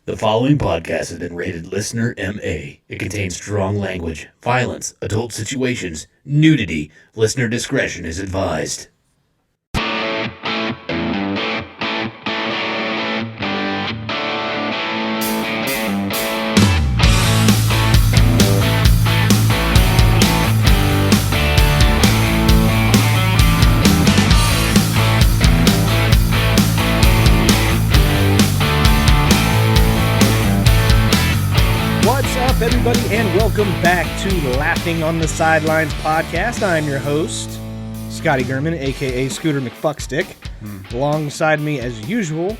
The following podcast has been rated Listener MA. It contains strong language, violence, adult situations, nudity. Listener discretion is advised. Everybody, and welcome back to Laughing on the Sidelines podcast. I'm your host, Scotty German, aka Scooter McFuckstick. Alongside me, as usual,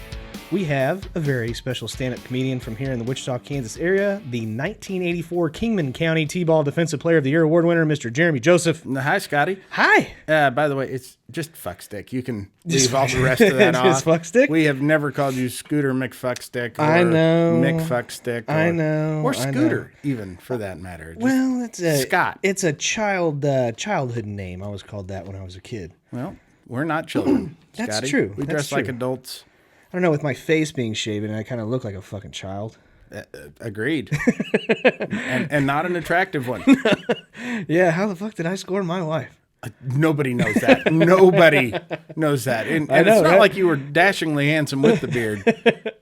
we have a very special stand-up comedian from here in the Wichita, Kansas area, the 1984 Kingman County T-Ball Defensive Player of the Year award winner, Mr. Jeremy Joseph. Hi, Scotty. Hi. By the way, it's just Fuckstick. You can leave all the rest of that off. Just Fuckstick? We have never called you Scooter McFuckstick or I know. McFuckstick. I know. Or Scooter, I know. even, for that matter. Just well, it's a Scott. It's a childhood name. I was called that when I was a kid. Well, we're not children, That's Scotty. true. We That's dress like true. adults. I don't know, with my face being shaven, I kind of look like a fucking child. Agreed. and not an attractive one. Yeah, how the fuck did I score my wife? Nobody knows that. Nobody knows that. And I know, it's not right? like you were dashingly handsome with the beard.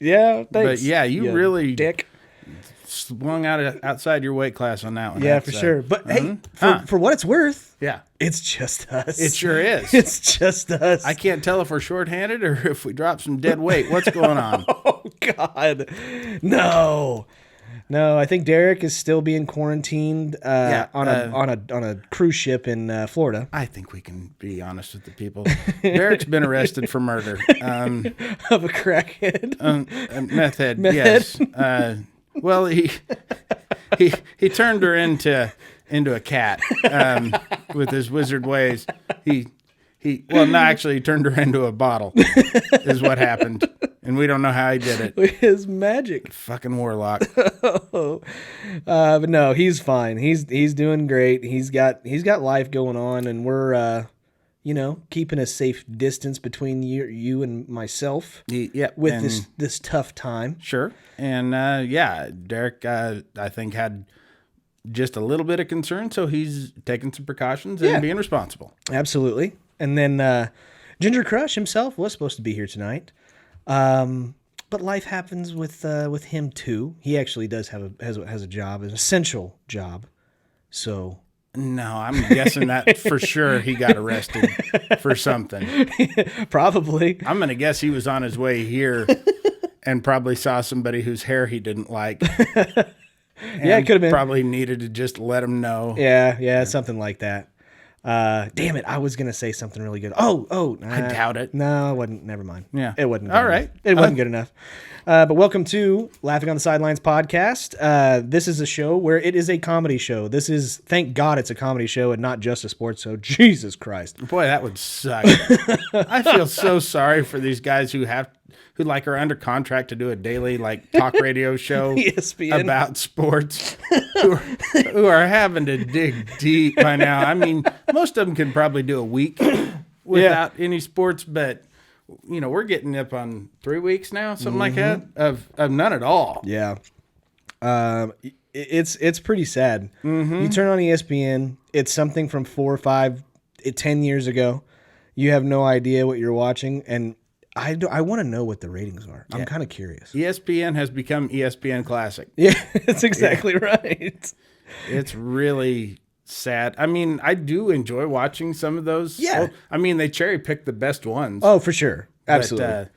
Yeah, thanks. But yeah, you really dick. swung outside your weight class on that one. Yeah, I'd for say. sure. But hey, for what it's worth, Yeah. it's just us. It sure is. It's just us. I can't tell if we're shorthanded or if we drop some dead weight. What's going on? Oh God, no. I think Derek is still being quarantined on a cruise ship in Florida. I think we can be honest with the people. Derek's been arrested for murder. Of a crackhead. Meth head, Meth yes. Well, he turned her into a cat with his wizard ways. He turned her into a bottle is what happened. And we don't know how he did it. With his magic. Fucking warlock. But no, he's fine. He's doing great. He's got life going on, and we're keeping a safe distance between you and myself. With this tough time. Sure. And Derek I think had just a little bit of concern, so he's taking some precautions and being responsible. Absolutely. And then Ginger Crush himself was supposed to be here tonight. But life happens with him too. He actually does has a job, an essential job. So no, I'm guessing that for sure he got arrested for something. Probably. I'm gonna guess he was on his way here and probably saw somebody whose hair he didn't like. Yeah, it could have been. Probably needed to just let him know. Yeah, something like that. Damn it, I was going to say something really good. I doubt it. No, it wasn't. Never mind. Yeah. It wasn't. All right. It wasn't good enough. But welcome to Laughing on the Sidelines podcast. This is a show where it is a comedy show. Thank God it's a comedy show and not just a sports show. Jesus Christ. Boy, that would suck. I feel so sorry for these guys who are under contract to do a daily talk radio show ESPN. About sports, who are having to dig deep by now. I mean, most of them can probably do a week without any sports, but we're getting up on 3 weeks now, something like that, of none at all. Yeah. It's pretty sad. Mm-hmm. You turn on ESPN, it's something from 4 or 5, 10 years ago. You have no idea what you're watching, and I want to know what the ratings are. I'm kind of curious. ESPN has become ESPN Classic. Yeah, that's exactly right. It's really sad. I mean, I do enjoy watching some of those. Yeah. They cherry pick the best ones. Oh, for sure. Absolutely.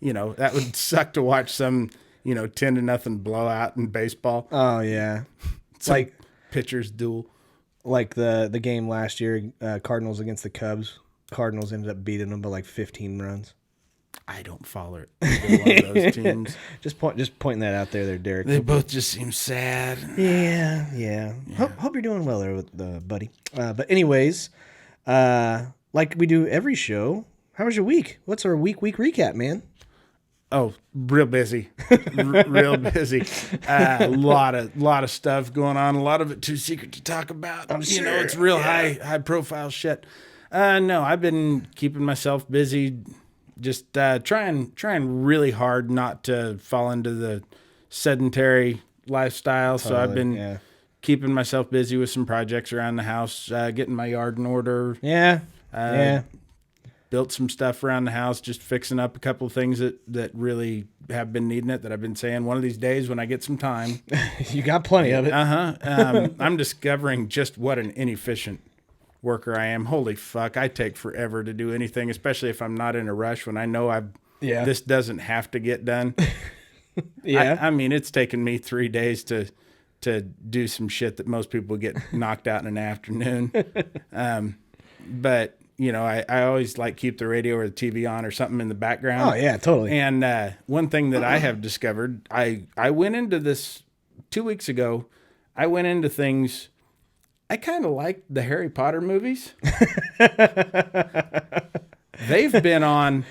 But, that would suck to watch some, 10-0 blowout in baseball. Oh, yeah. It's like pitchers duel. Like the game last year, Cardinals against the Cubs. Cardinals ended up beating them by 15 runs. I don't follow either one of those teams. Just pointing that out there, Derek. They both just seem sad. Yeah. Hope you're doing well there, buddy. But anyways, like we do every show, how was your week? What's our week recap, man? Oh, real busy, real busy. A lot of stuff going on. A lot of it too secret to talk about. I'm sure. It's real high profile shit. No, I've been keeping myself busy. Just trying really hard not to fall into the sedentary lifestyle. So I've been Yeah. keeping myself busy with some projects around the house, getting my yard in order. Yeah. Built some stuff around the house, just fixing up a couple of things that really have been needing it, that I've been saying one of these days when I get some time. You got plenty of it. I'm discovering just what an inefficient worker I am. Holy fuck, I take forever to do anything, especially if I'm not in a rush when I know this doesn't have to get done. Yeah. I mean, it's taken me 3 days to do some shit that most people get knocked out in an afternoon. But you know, I always like keep the radio or the TV on or something in the background. Oh yeah, totally. And one thing that I have discovered, I went into this 2 weeks ago. I went into things. I kind of like the Harry Potter movies. They've been on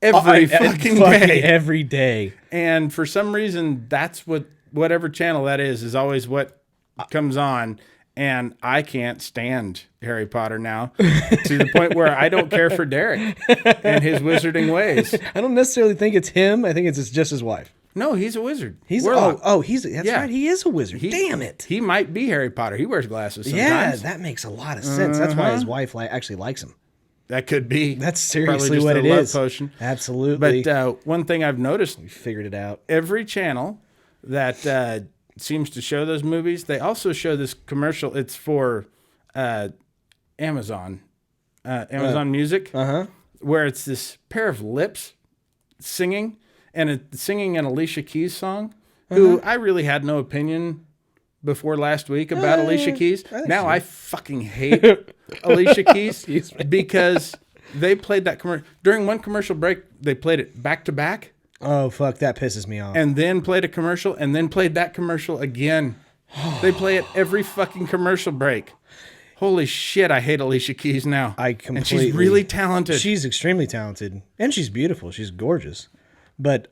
every fucking day. Every day. And for some reason, that's whatever channel that is always what comes on. And I can't stand Harry Potter now to the point where I don't care for Derek and his wizarding ways. I don't necessarily think it's him. I think it's just his wife. No, he's a wizard. That's right. He is a wizard. Damn it. He might be Harry Potter. He wears glasses sometimes. Yeah, that makes a lot of sense. That's why his wife actually likes him. That could be. That's Probably seriously just what a it love is. Potion. Absolutely. But one thing I've noticed, We figured it out. every channel that seems to show those movies, they also show this commercial. It's for Amazon Music, where it's this pair of lips singing, and it's singing an Alicia Keys song, who I really had no opinion before last week about Alicia Keys. Now I fucking hate Alicia Keys because they played that commercial. During one commercial break, they played it back to back. Oh, fuck. That pisses me off. And then played a commercial, and then played that commercial again. They play it every fucking commercial break. Holy shit, I hate Alicia Keys now. And she's really talented. She's extremely talented. And she's beautiful. She's gorgeous. But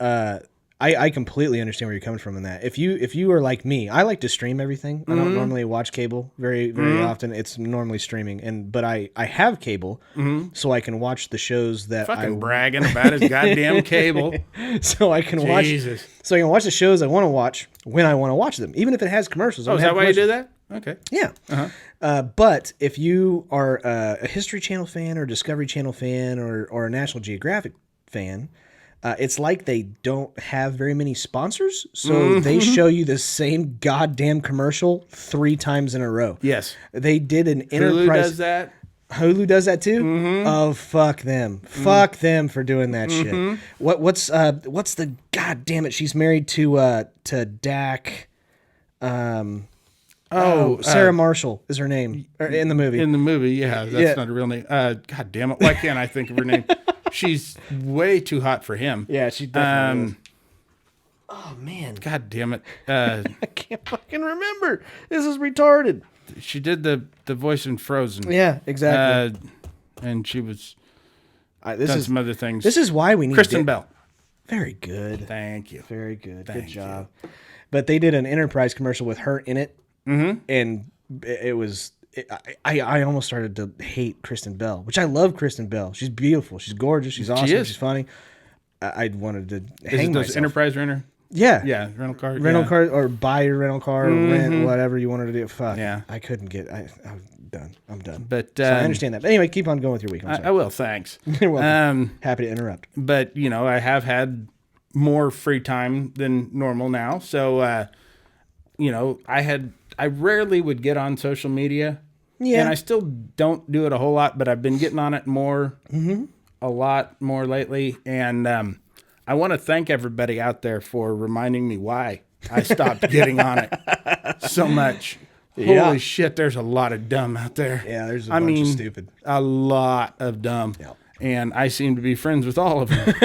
I completely understand where you're coming from in that. If you are like me, I like to stream everything. I don't normally watch cable very often. It's normally streaming, but I have cable, so I can watch the shows that fucking bragging about his goddamn cable. So I can watch the shows I want to watch when I want to watch them, even if it has commercials. Oh, is that why you do that? Okay. Yeah. But if you are a History Channel fan or Discovery Channel fan or a National Geographic fan, it's like they don't have very many sponsors, so they show you the same goddamn commercial 3 times in a row. Yes. They did an enterprise. Hulu does that. Hulu does that too? Oh, fuck them. Fuck them for doing that shit. What's the goddamn it? She's married to Dak. Sarah Marshall is her name in the movie. In the movie, yeah, that's not a real name. God damn it! Why can't I think of her name? She's way too hot for him. Yeah, she definitely is. Oh man, God damn it! I can't fucking remember. This is retarded. She did the voice in Frozen. Yeah, exactly. And she was done some other things. This is why we need Kristen Bell. Very good. Thank you. Very good. Good job. But they did an Enterprise commercial with her in it. And it was, I almost started to hate Kristen Bell, which I love Kristen Bell. She's beautiful. She's gorgeous. She's awesome. She's funny. I wanted to hang myself. Those Enterprise renter? Yeah. Yeah, rental car. Car, or buy your rental car, or rent, whatever you wanted to do. Fuck. Yeah. I couldn't get, I'm done. I'm done. But so I understand that. But anyway, keep on going with your week. I will, thanks. You're welcome. Happy to interrupt. But, I have had more free time than normal now. So, I rarely would get on social media. Yeah. And I still don't do it a whole lot, but I've been getting on it a lot more lately. And I want to thank everybody out there for reminding me why I stopped getting on it so much. Yeah. Holy shit, there's a lot of dumb out there. Yeah, there's a bunch of stupid. A lot of dumb. Yep. And I seem to be friends with all of them.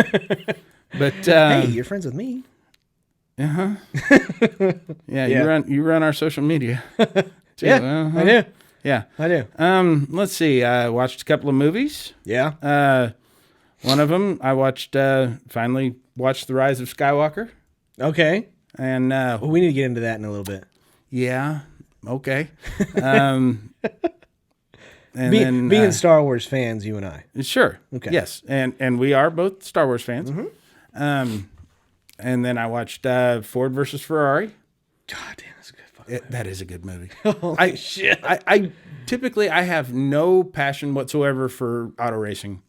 But hey, you're friends with me. Yeah, you run our social media. Too. Yeah, I do. Yeah, I do. Let's see. I watched a couple of movies. Yeah. One of them I watched. Finally watched The Rise of Skywalker. Okay. And we need to get into that in a little bit. Yeah. Okay. And being Star Wars fans, you and I. Sure. Okay. Yes, and we are both Star Wars fans. And then I watched Ford versus Ferrari. God damn, that's a good fucking movie. That is a good movie. Holy shit. I typically I have no passion whatsoever for auto racing.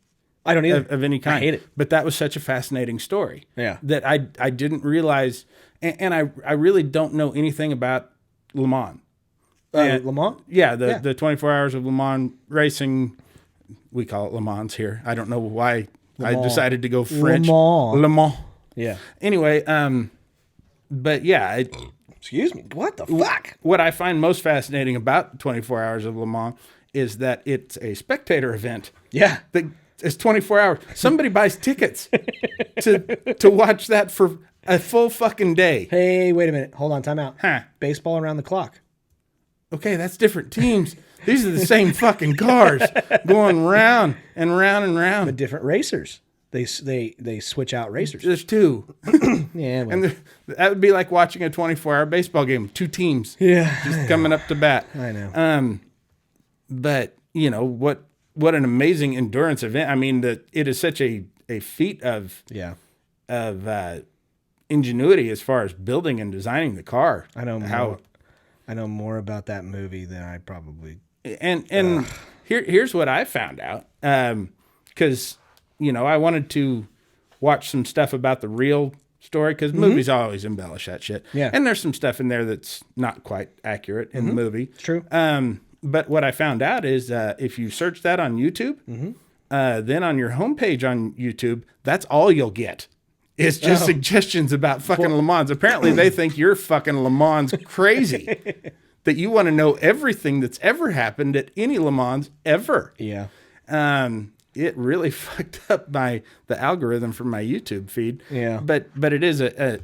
I don't either. Of any kind. I hate it. But that was such a fascinating story. Yeah. That I didn't realize, and I really don't know anything about Le Mans. Le Mans? Yeah, the 24 hours of Le Mans racing. We call it Le Mans here. I don't know why I decided to go French. Le Mans. Yeah. Anyway, but yeah. Excuse me. What the fuck? What I find most fascinating about 24 hours of Le Mans is that it's a spectator event. Yeah. It's 24 hours. Somebody buys tickets to watch that for a full fucking day. Hey, wait a minute. Hold on. Time out. Huh. Baseball around the clock. Okay, that's different teams. These are the same fucking cars going round and round and round. But different racers. They switch out racers. There's two. Yeah. Well. And that would be like watching a 24-hour baseball game. Two teams. Yeah. Just coming up to bat. I know. But, you know, what an amazing endurance event. I mean, it is such a feat of ingenuity as far as building and designing the car. I know more about that movie than I probably. And here's what I found out. Because, you know, I wanted to watch some stuff about the real story because movies always embellish that shit. Yeah. And there's some stuff in there that's not quite accurate in the movie. It's true. But what I found out is if you search that on YouTube, then on your homepage on YouTube, that's all you'll get. It's just suggestions about fucking Le Mans. Apparently, they think you're fucking Le Mans crazy. That you want to know everything that's ever happened at any Le Mans ever. Yeah. It really fucked up the algorithm for my YouTube feed. Yeah. But it is a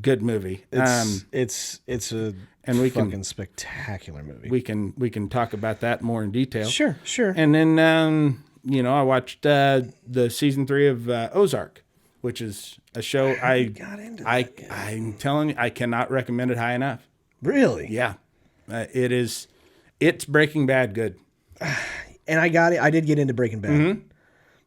good movie. It's a fucking spectacular movie. We can talk about that more in detail. Sure. And then you know, I watched the season 3 of Ozark, which is a show I'm telling you, I cannot recommend it high enough. Really? Yeah. It's Breaking Bad good. And I did get into Breaking Bad.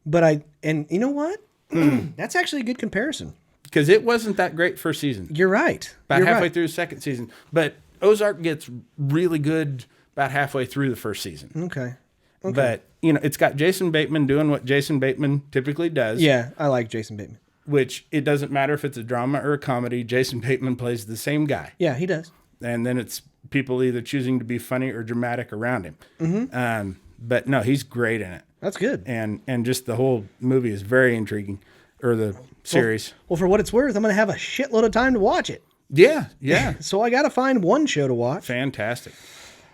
But you know what? That's actually a good comparison. Because it wasn't that great first season. You're right. About halfway through the second season. But Ozark gets really good about halfway through the first season. Okay. But, you know, it's got Jason Bateman doing what Jason Bateman typically does. Yeah, I like Jason Bateman. Which it doesn't matter if it's a drama or a comedy. Jason Bateman plays the same guy. Yeah, he does. And then it's people either choosing to be funny or dramatic around him. But no, he's great in it. That's good. And just the whole movie is very intriguing, or the series. Well, for what it's worth, I'm going to have a shitload of time to watch it. Yeah. So I got to find one show to watch. Fantastic.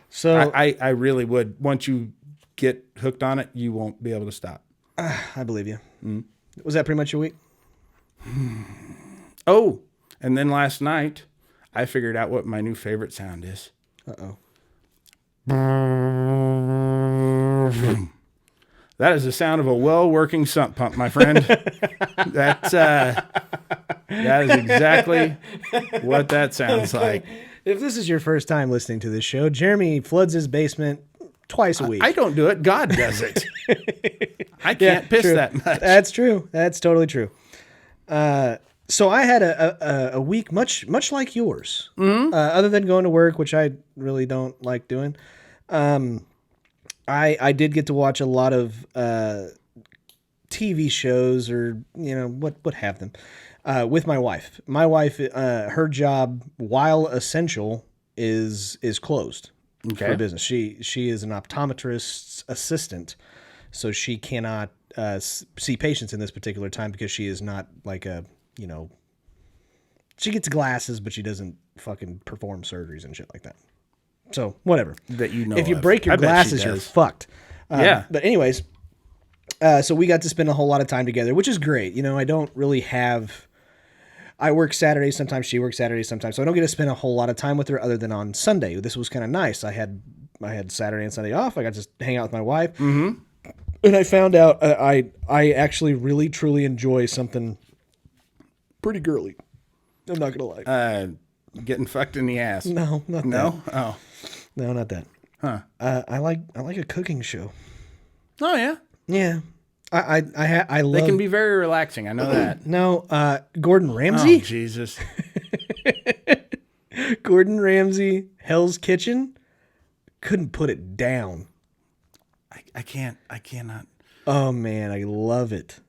So I really would. Once you get hooked on it, you won't be able to stop. I believe you. Was that pretty much your week? Oh, and then last night, I figured out what my new favorite sound is. Uh-oh. That is the sound of a well-working sump pump, my friend. That is exactly what that sounds like. If this is your first time listening to this show, Jeremy floods his basement twice a week. I don't do it. God does it. I can't piss that much. That's true. That's totally true. So I had a week much like yours. Other than going to work, which I really don't like doing. I did get to watch a lot of TV shows, or what have them, with my wife. My wife, her job, while essential, is closed for business. She is an optometrist's assistant, so she cannot see patients in this particular time because she is not like a she gets glasses, but she doesn't fucking perform surgeries and shit like that. So whatever. That if you break your glasses, you're fucked. Yeah. But anyways, so we got to spend a whole lot of time together, which is great. I don't really have. I work Saturdays sometimes. She works Saturdays sometimes, so I don't get to spend a whole lot of time with her other than on Sunday. This was kind of nice. I had Saturday and Sunday off. I got to hang out with my wife, and I found out I actually really truly enjoy something pretty girly. I'm not gonna lie. Getting fucked in the ass. No, not that. No? Oh. No, not that. Huh. I like a cooking show. Oh, yeah? Yeah. I love. They can be very relaxing. I know that. No, Gordon Ramsay. Oh, Jesus. Gordon Ramsay, Hell's Kitchen, couldn't put it down. I cannot. Oh man, I love it.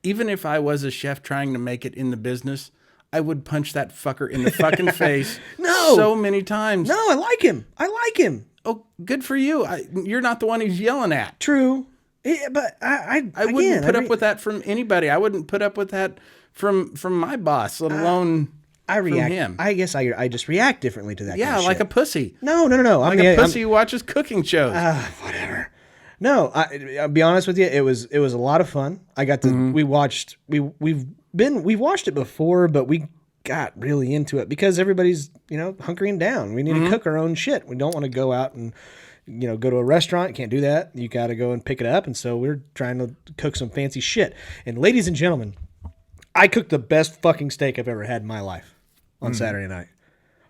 Even if I was a chef trying to make it in the business, I would punch that fucker in the fucking face so many times. No, I like him. Oh, good for you. You're not the one he's yelling at. True. Yeah, but I wouldn't put up with that from anybody. I wouldn't put up with that from my boss, let alone from him. I guess I just react differently to that. Yeah, kind of like shit. a pussy. No. Like a pussy who watches cooking shows. Whatever. No, I'll be honest with you. It was a lot of fun. I got to we watched it before, but we got really into it because everybody's hunkering down. We need to cook our own shit. We don't want to go out and go to a restaurant. You can't do that. You got to go and pick it up. And so we're trying to cook some fancy shit. And ladies and gentlemen, I cooked the best fucking steak I've ever had in my life on Saturday night.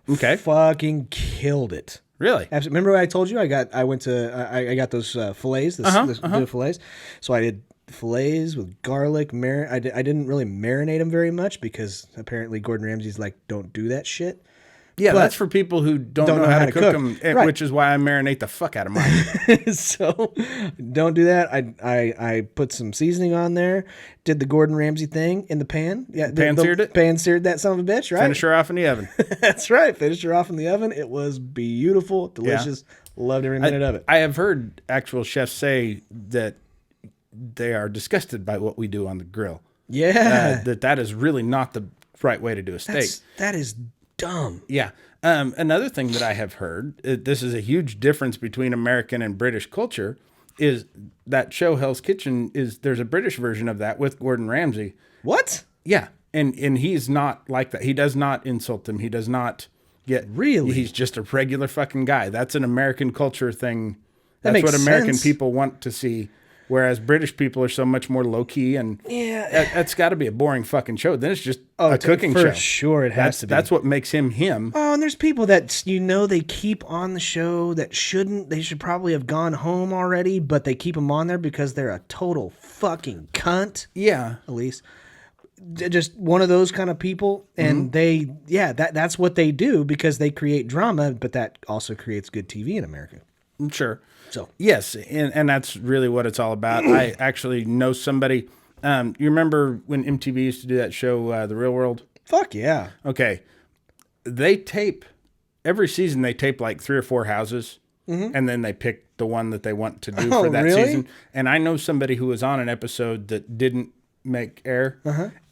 Okay, fucking killed it. Really? Absolutely. Remember what I told you? I got those fillets, the fillets. So I did fillets with garlic. I didn't really marinate them very much because apparently Gordon Ramsay's like, don't do that shit. Yeah, that's for people who don't know how to cook them, right. Which is why I marinate the fuck out of mine. So don't do that. I put some seasoning on there, did the Gordon Ramsay thing in the pan. Yeah, pan-seared it? Pan-seared that son of a bitch, right? Finish her off in the oven. That's right. Finished her off in the oven. It was beautiful, delicious. Yeah. Loved every minute of it. I have heard actual chefs say that they are disgusted by what we do on the grill. Yeah. That is really not the right way to do a steak. That is dumb. Yeah. Another thing that I have heard, this is a huge difference between American and British culture, is that show Hell's Kitchen there's a British version of that with Gordon Ramsay. What? Yeah. And he's not like that. He does not insult them. He does not get... Really? He's just a regular fucking guy. That's an American culture thing. That That's makes what American sense. people want to see. Whereas British people are so much more low key, and that's got to be a boring fucking show. Then it's just a cooking show. For sure, it has to be. That's what makes him him. Oh, and there's people that they keep on the show that shouldn't. They should probably have gone home already, but they keep them on there because they're a total fucking cunt. Yeah, at least just one of those kind of people, and that's what they do because they create drama, but that also creates good TV in America. Sure. So yes, and that's really what it's all about. I actually know somebody. You remember when MTV used to do that show, The Real World? Fuck yeah. Okay, they tape every season. They tape like 3 or 4 houses, and then they pick the one that they want to do for that season. And I know somebody who was on an episode that didn't make air,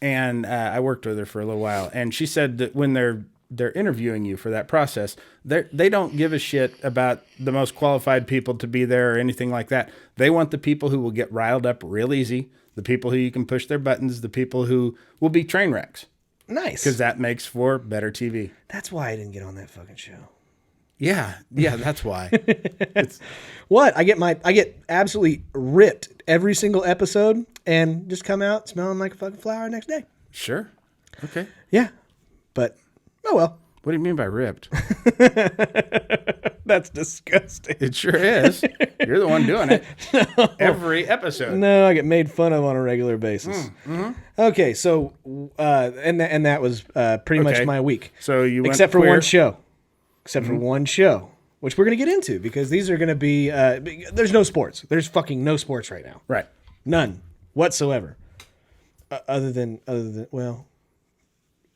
and I worked with her for a little while, and she said that when they're interviewing you for that process, they don't give a shit about the most qualified people to be there or anything like that. They want the people who will get riled up real easy, the people who you can push their buttons, the people who will be train wrecks. Nice. Because that makes for better TV. That's why I didn't get on that fucking show. Yeah, that's why. What? I get absolutely ripped every single episode and just come out smelling like a fucking flower next day. Sure. Okay. Yeah. But oh well. What do you mean by ripped? That's disgusting. It sure is. You're the one doing it. No. Every episode. No, I get made fun of on a regular basis. Okay, so and that was pretty much my week. So you went except for queer. one show. Except for one show, which we're going to get into because these are going to be there's no sports. There's fucking no sports right now. Right. None whatsoever. Other than well,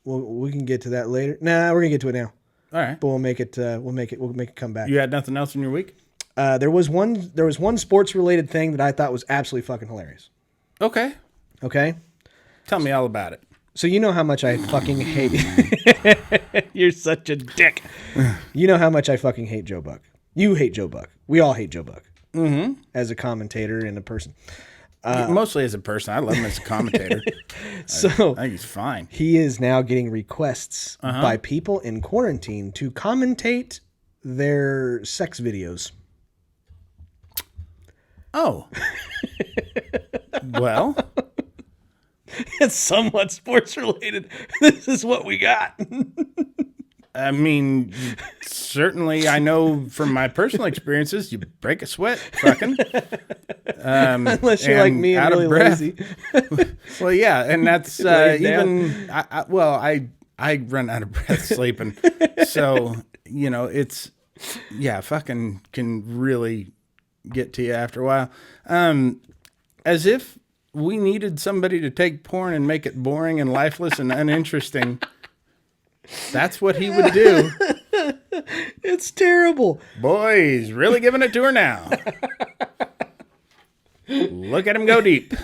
we can get to that later. Nah, we're gonna get to it now. All right. But we'll make it come back. You had nothing else in your week? There was one sports related thing that I thought was absolutely fucking hilarious. Okay. Tell me all about it. So you know how much I fucking hate. You're such a dick. You know how much I fucking hate Joe Buck. You hate Joe Buck. We all hate Joe Buck. As a commentator and a person. Mostly as a person. I love him as a commentator. So I think he's fine. He is now getting requests by people in quarantine to commentate their sex videos. Oh. Well. It's somewhat sports related. This is what we got. I mean, certainly I know from my personal experiences, you break a sweat fucking. Unless you're like and me and out of really breath. lazy. Well, yeah, and that's Laying down. even. I run out of breath sleeping, so it's fucking can really get to you after a while. As if we needed somebody to take porn and make it boring and lifeless and uninteresting. That's what he would do. It's terrible. Boy, he's really giving it to her now. Look at him go deep.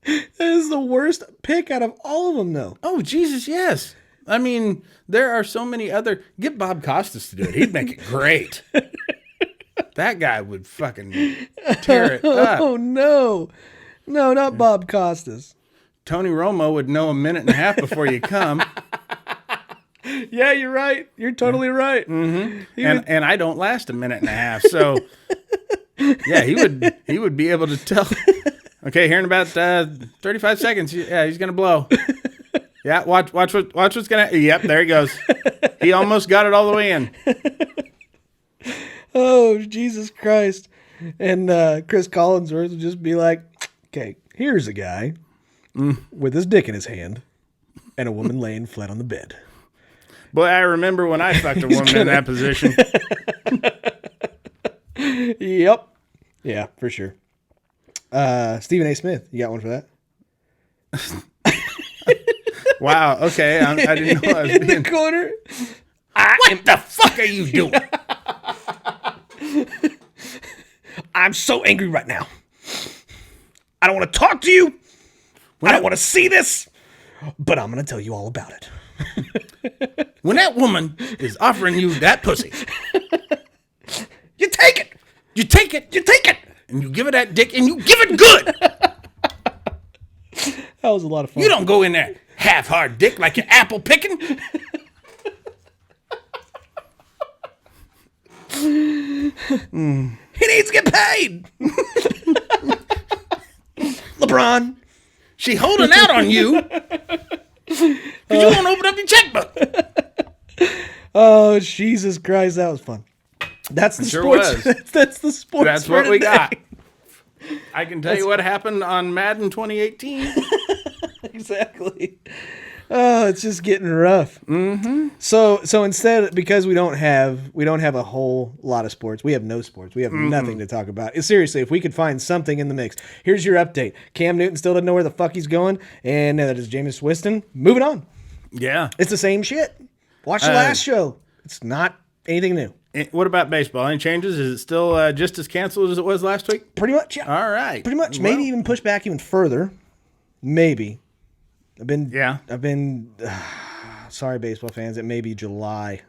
That is the worst pick out of all of them, though. Oh, Jesus, yes. I mean, there are so many other... Get Bob Costas to do it. He'd make it great. That guy would fucking tear it up. Oh, no. No, not Bob Costas. Tony Romo would know a minute and a half before you come. Yeah, you're right. You're totally right. Mm-hmm. And I don't last a minute and a half, so... Yeah, he would be able to tell. Okay, here in about 35 seconds. Yeah, he's gonna blow. Yeah, watch what's gonna. Yep, there he goes. He almost got it all the way in. Oh, Jesus Christ! And Chris Collinsworth would just be like, "Okay, here's a guy with his dick in his hand, and a woman laying flat on the bed." Boy, I remember when I fucked a woman in that position. Yep. Yeah, for sure. Stephen A. Smith, you got one for that? Wow. Okay, I didn't know I was In being. the corner. What the fuck are you doing? I'm so angry right now. I don't want to talk to you. I don't want to see this, but I'm going to tell you all about it. When that woman is offering you that pussy, You take it. you take it, and you give her that dick, and you give it good. That was a lot of fun. You don't go in there half-hard dick like you're apple picking. He needs to get paid. LeBron. She holding out on you because you won't open up your checkbook. Oh, Jesus Christ. That was fun. That's the sure sports. was. That's the sports. That's for what we today. got. I can tell you what happened on Madden 2018. Exactly. Oh, it's just getting rough. Mm-hmm. So instead, because we don't have a whole lot of sports. We have no sports. We have nothing to talk about. Seriously, if we could find something in the mix. Here's your update. Cam Newton still doesn't know where the fuck he's going, and that is Jameis Winston. Moving on. Yeah. It's the same shit. Watch the last show. It's not anything new. What about baseball? Any changes? Is it still just as canceled as it was last week? Pretty much, yeah. All right. Pretty much. Well, Maybe even push back even further. Maybe. I've been sorry, baseball fans. It may be July.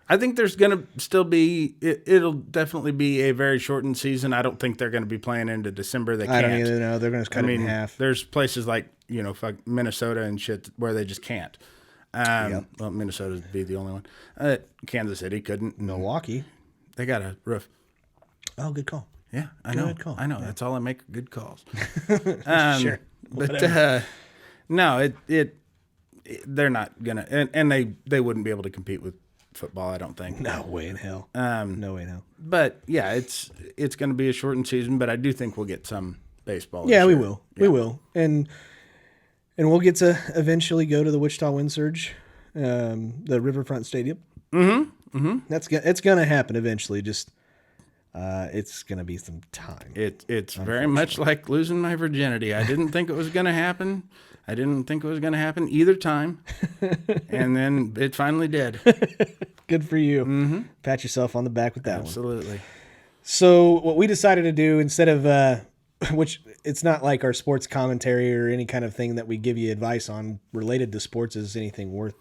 I think there's going to still be, it'll definitely be a very shortened season. I don't think they're going to be playing into December. They can't. I don't either know. They're going to cut it in half. There's places like, fuck Minnesota and shit where they just can't. Well, Minnesota'd be the only one. Kansas City couldn't. Milwaukee. They got a roof. Oh, good call. Yeah, I know. Good call. I know. That's all I make good calls. Sure. But no, they're not gonna, and they wouldn't be able to compete with football. I don't think. No way in hell. No way in hell. But yeah, it's going to be a shortened season. But I do think we'll get some baseball. Yeah, this we year. will. Yeah. We will. And we'll get to eventually go to the Wichita Wind Surge, the Riverfront Stadium. Mm-hmm. Mm-hmm. It's gonna happen eventually. Just it's gonna be some time. It's very much like losing my virginity. I didn't think it was going to happen. I didn't think it was going to happen either time, and then it finally did. Good for you. Mm-hmm. Pat yourself on the back with that one. Absolutely. So what we decided to do instead of which it's not like our sports commentary or any kind of thing that we give you advice on related to sports is anything worth.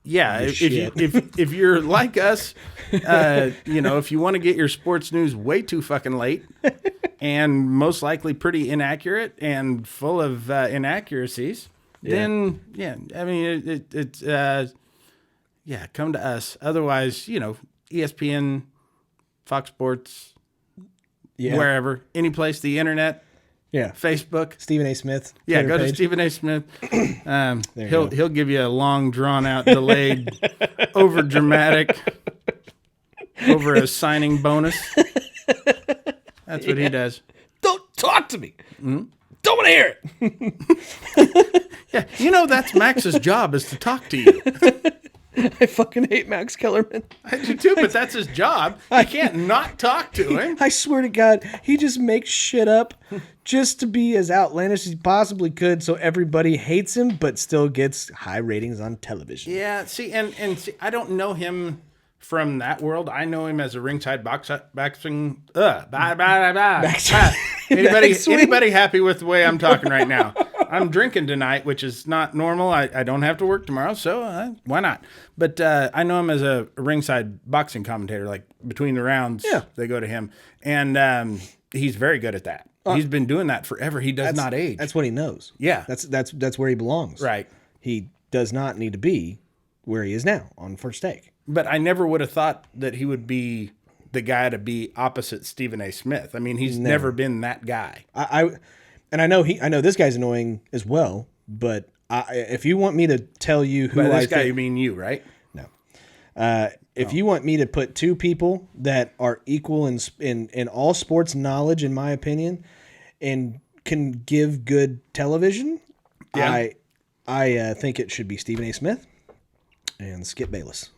Yeah, if you're like us, if you want to get your sports news way too fucking late and most likely pretty inaccurate and full of inaccuracies, then I mean it's come to us. Otherwise, ESPN, Fox Sports, wherever, any place, the internet. Yeah, Facebook, Stephen A. Smith. Yeah, Twitter go page. to Stephen A. Smith. He'll give you a long, drawn out, delayed, over dramatic, over a signing bonus. That's what he does. Talk to me. Don't want to hear it. Yeah, that's Max's job is to talk to you. I fucking hate Max Kellerman. I do too, but that's his job. I can't not talk to him. I swear to God, he just makes shit up just to be as outlandish as he possibly could so everybody hates him, but still gets high ratings on television. Yeah, see, and see, I don't know him from that world. I know him as a ringside boxing. Anybody happy with the way I'm talking right now? I'm drinking tonight, which is not normal. I don't have to work tomorrow, so why not? But I know him as a ringside boxing commentator. Like between the rounds, they go to him, and he's very good at that. He's been doing that forever. He does not age. That's what he knows. Yeah, that's where he belongs. Right. He does not need to be where he is now on First Take. But I never would have thought that he would be the guy to be opposite Stephen A. Smith. I mean, he's never been that guy. And I know this guy's annoying as well. But if you want me to tell you who by this guy, you mean you, right? No. If you want me to put two people that are equal in all sports knowledge, in my opinion, and can give good television, I think it should be Stephen A. Smith and Skip Bayless.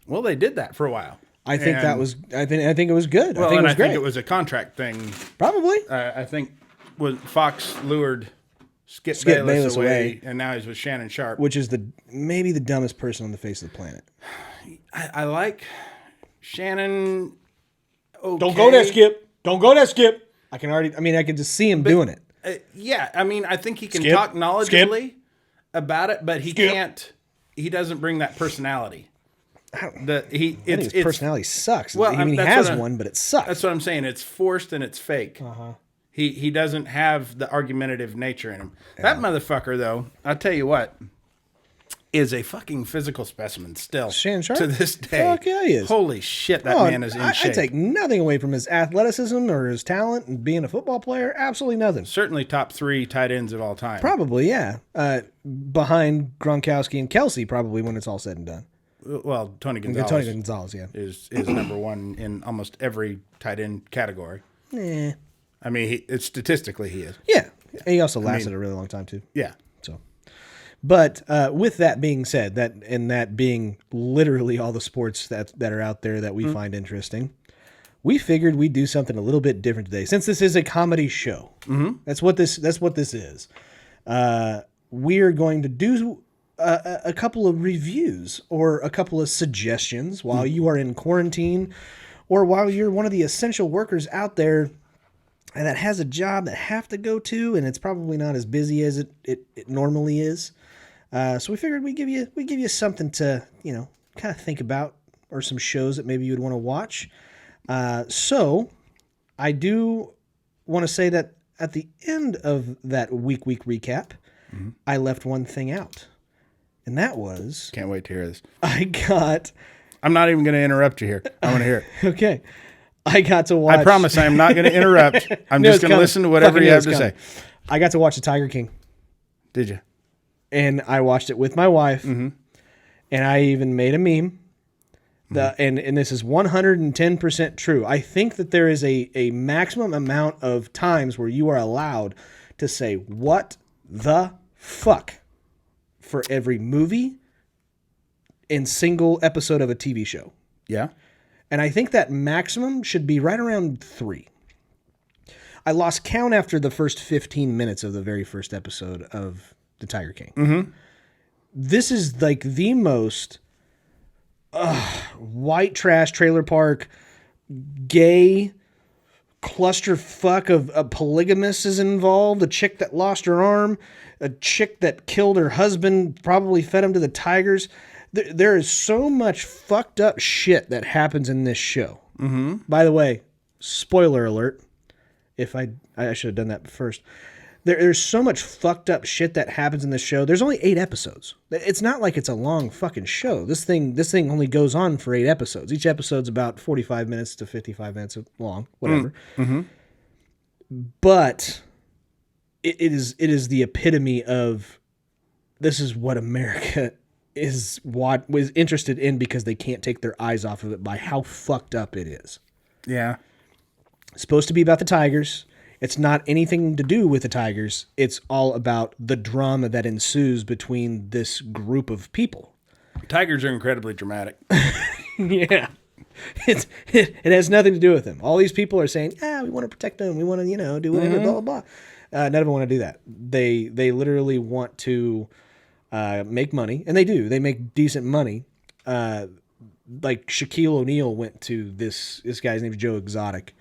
Well, they did that for a while. I think it was good. Well, I think it was a contract thing. Probably. I think Fox lured Skip Bayless away, and now he's with Shannon Sharp, which is maybe the dumbest person on the face of the planet. I like Shannon. Okay. Don't go there, Skip. Don't go there, Skip. I can just see him doing it. Yeah, I think he can talk knowledgeably about it, but he can't. He doesn't bring that personality. His personality sucks. Well, he has one, but it sucks. That's what I'm saying. It's forced and it's fake. He doesn't have the argumentative nature in him. That motherfucker, though, I'll tell you what, is a fucking physical specimen still. Shannon Sharp? To this day. Fuck yeah, he is. Holy shit, that man is in shape. I take nothing away from his athleticism or his talent and being a football player. Absolutely nothing. Certainly top 3 tight ends of all time. Probably, yeah. Behind Gronkowski and Kelsey, probably, when it's all said and done. Well, Tony Gonzalez yeah. is number one in almost every tight end category. Yeah. I mean, statistically he is. Yeah. And he also lasted a really long time, too. Yeah. So, but with that being said, that being literally all the sports that are out there that we find interesting, we figured we'd do something a little bit different today. Since this is a comedy show, that's what this is. We're going to do a couple of reviews or a couple of suggestions while you are in quarantine or while you're one of the essential workers out there and that has a job that have to go to, and it's probably not as busy as it normally is. So we figured we'd give you something to, kind of think about, or some shows that maybe you would want to watch. So I do want to say that at the end of that week recap, I left one thing out. And that was... Can't wait to hear this. I'm not even going to interrupt you here. I want to hear it. Okay. I got to watch... I promise I am not going to interrupt. I'm just going to listen to whatever you have to say. I got to watch The Tiger King. Did you? And I watched it with my wife. And I even made a meme. And this is 110% true. I think that there is a maximum amount of times where you are allowed to say, what the fuck? For every movie and single episode of a TV show. Yeah. And I think that maximum should be right around 3. I lost count after the first 15 minutes of the very first episode of The Tiger King. This is like the most white trash trailer park, gay clusterfuck of a polygamist is involved, a chick that lost her arm, a chick that killed her husband, probably fed him to the tigers. There is so much fucked up shit that happens in this show. By the way, spoiler alert, if I should have done that first. There's so much fucked up shit that happens in this show. There's only 8 episodes. It's not like it's a long fucking show. This thing only goes on for 8 episodes. Each episode's about 45 minutes to 55 minutes long, whatever. But it is the epitome of this is what America was interested in because they can't take their eyes off of it by how fucked up it is. Yeah. It's supposed to be about the tigers. It's not anything to do with the tigers. It's all about the drama that ensues between this group of people. Tigers are incredibly dramatic. Yeah. It has nothing to do with them. All these people are saying, we want to protect them. We want to, do whatever, blah, blah, blah. None of them want to do that. They literally want to make money, and they do. They make decent money. Like Shaquille O'Neal went to this guy's name is Joe Exotic.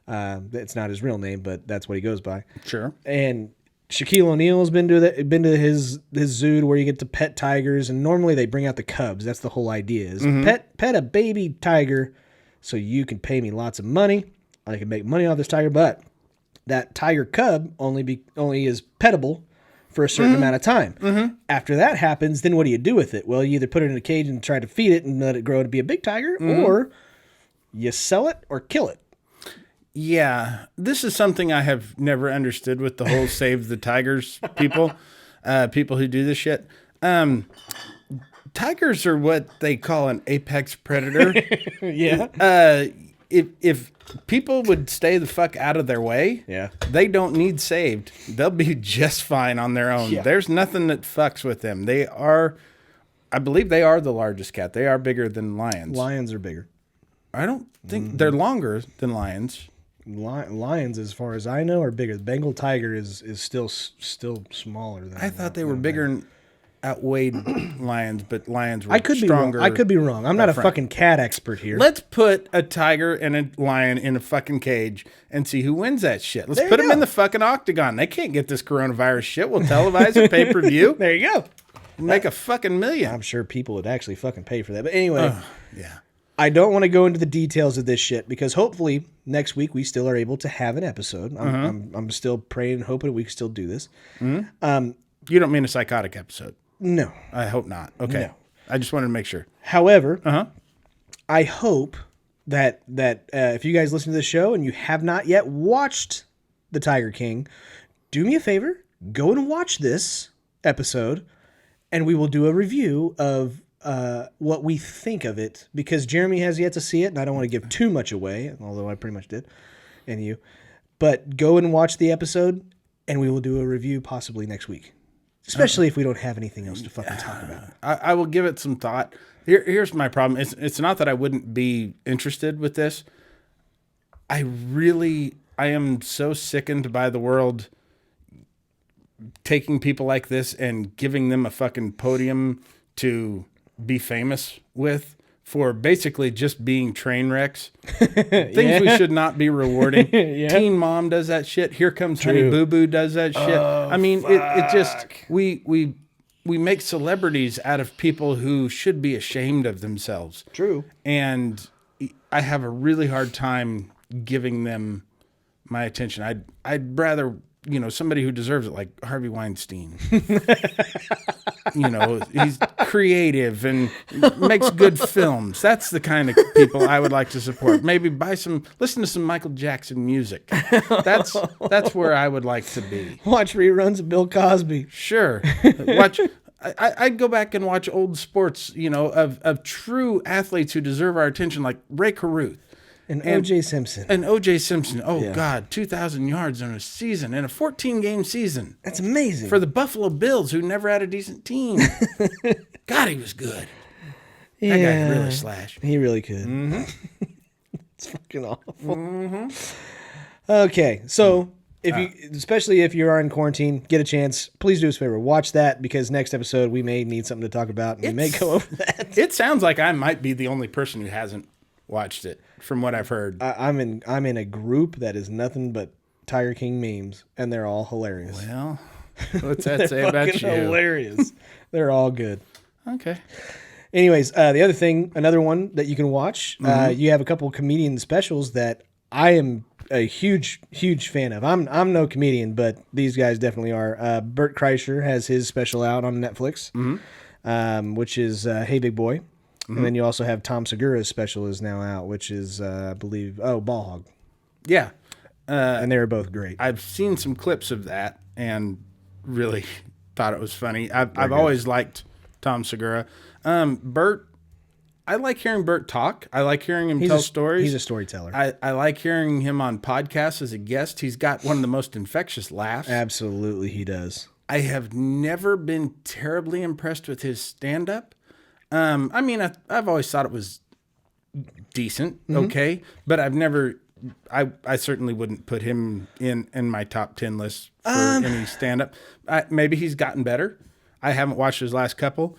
It's not his real name, but that's what he goes by. Sure. And Shaquille O'Neal's been to his zoo where you get to pet tigers, and normally they bring out the cubs. That's the whole idea is pet a baby tiger so you can pay me lots of money. I can make money off this tiger, but that tiger cub only is pettable for a certain amount of time. After that happens, then what do you do with it? Well, you either put it in a cage and try to feed it and let it grow to be a big tiger, or you sell it or kill it. Yeah, this is something I have never understood with the whole Save the Tigers people, people who do this shit. Tigers are what they call an apex predator. Yeah. If people would stay the fuck out of their way, they don't need saved. They'll be just fine on their own. Yeah. There's nothing that fucks with them. I believe they are the largest cat. They are bigger than lions. Lions are bigger. I don't think they're longer than lions. Lions, as far as I know, are bigger. The Bengal tiger is still smaller than I thought they were bigger and outweighed lions, but lions were I could stronger. be wrong. I could be wrong. I'm not a fucking cat expert here. Let's put a tiger and a lion in a fucking cage and see who wins that shit. Let's There put you them go. in the fucking octagon. They can't get this coronavirus shit. We'll televise it, pay-per-view. There you go. Make a fucking million. I'm sure people would actually fucking pay for that. But anyway, Yeah. I don't want to go into the details of this shit because hopefully next week we still are able to have an episode. I'm still praying and hoping we can still do this. You don't mean a psychotic episode? No. I hope not. Okay. No. I just wanted to make sure. However, I hope that if you guys listen to the show and you have not yet watched The Tiger King, do me a favor, go and watch this episode, and we will do a review of what we think of it, because Jeremy has yet to see it, and I don't want to give too much away, although I pretty much did, and you. But go and watch the episode, and we will do a review possibly next week. Especially if we don't have anything else to fucking talk about. I will give it some thought. Here's my problem. It's not that I wouldn't be interested with this. I am so sickened by the world taking people like this and giving them a fucking podium to be famous with for basically just being train wrecks. Things we should not be rewarding. Teen Mom does that shit. Here Comes Honey Boo Boo does that shit. I mean, it just, we make celebrities out of people who should be ashamed of themselves. True. And I have a really hard time giving them my attention. I'd rather, somebody who deserves it, like Harvey Weinstein. He's creative and makes good films. That's the kind of people I would like to support. Maybe listen to some Michael Jackson music. That's where I would like to be. Watch reruns of Bill Cosby. Sure. I'd go back and watch old sports, of true athletes who deserve our attention, like Ray Caruth. And O.J. Simpson. And O.J. Simpson. Oh, Yeah. God. 2,000 yards in a season, in a 14-game season. That's amazing. For the Buffalo Bills, who never had a decent team. God, he was good. That guy could really slash. He really could. It's fucking awful. Okay, so especially if you are in quarantine, get a chance, please do us a favor, watch that, because next episode we may need something to talk about, and we may go over that. It sounds like I might be the only person who hasn't watched it, from what I've heard. I'm in a group that is nothing but Tiger King memes, and they're all hilarious. Well, what's that say about you? Hilarious. They're all good. Okay. Anyways, the other thing, another one that you can watch, you have a couple of comedian specials that I am a huge fan of. I'm no comedian, but these guys definitely are. Bert Kreischer has his special out on Netflix, which is Hey Big Boy. And then you also have Tom Segura's special is now out, which is, I believe, Ball Hog. Yeah. And they were both great. I've seen some clips of that and really thought it was funny. I've always liked Tom Segura. Bert, I like hearing Bert talk. I like hearing him tell stories. He's a storyteller. I like hearing him on podcasts as a guest. He's got one of the most infectious laughs. Absolutely, he does. I have never been terribly impressed with his stand-up. I mean, I've always thought it was decent, okay, but I've never. I certainly wouldn't put him in my top 10 list for any stand-up. Maybe he's gotten better. I haven't watched his last couple.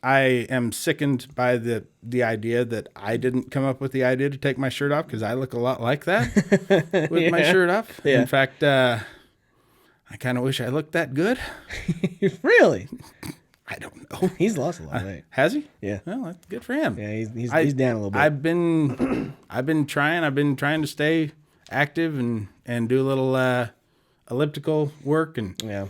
I am sickened by the idea that I didn't come up with the idea to take my shirt off because I look a lot like that with my shirt off. Yeah. In fact, I kind of wish I looked that good. Really? I don't know. He's lost a lot of weight. Has he? Yeah. Well, that's good for him. Yeah, he's down a little bit. I've been trying to stay active and do a little elliptical work and Yeah.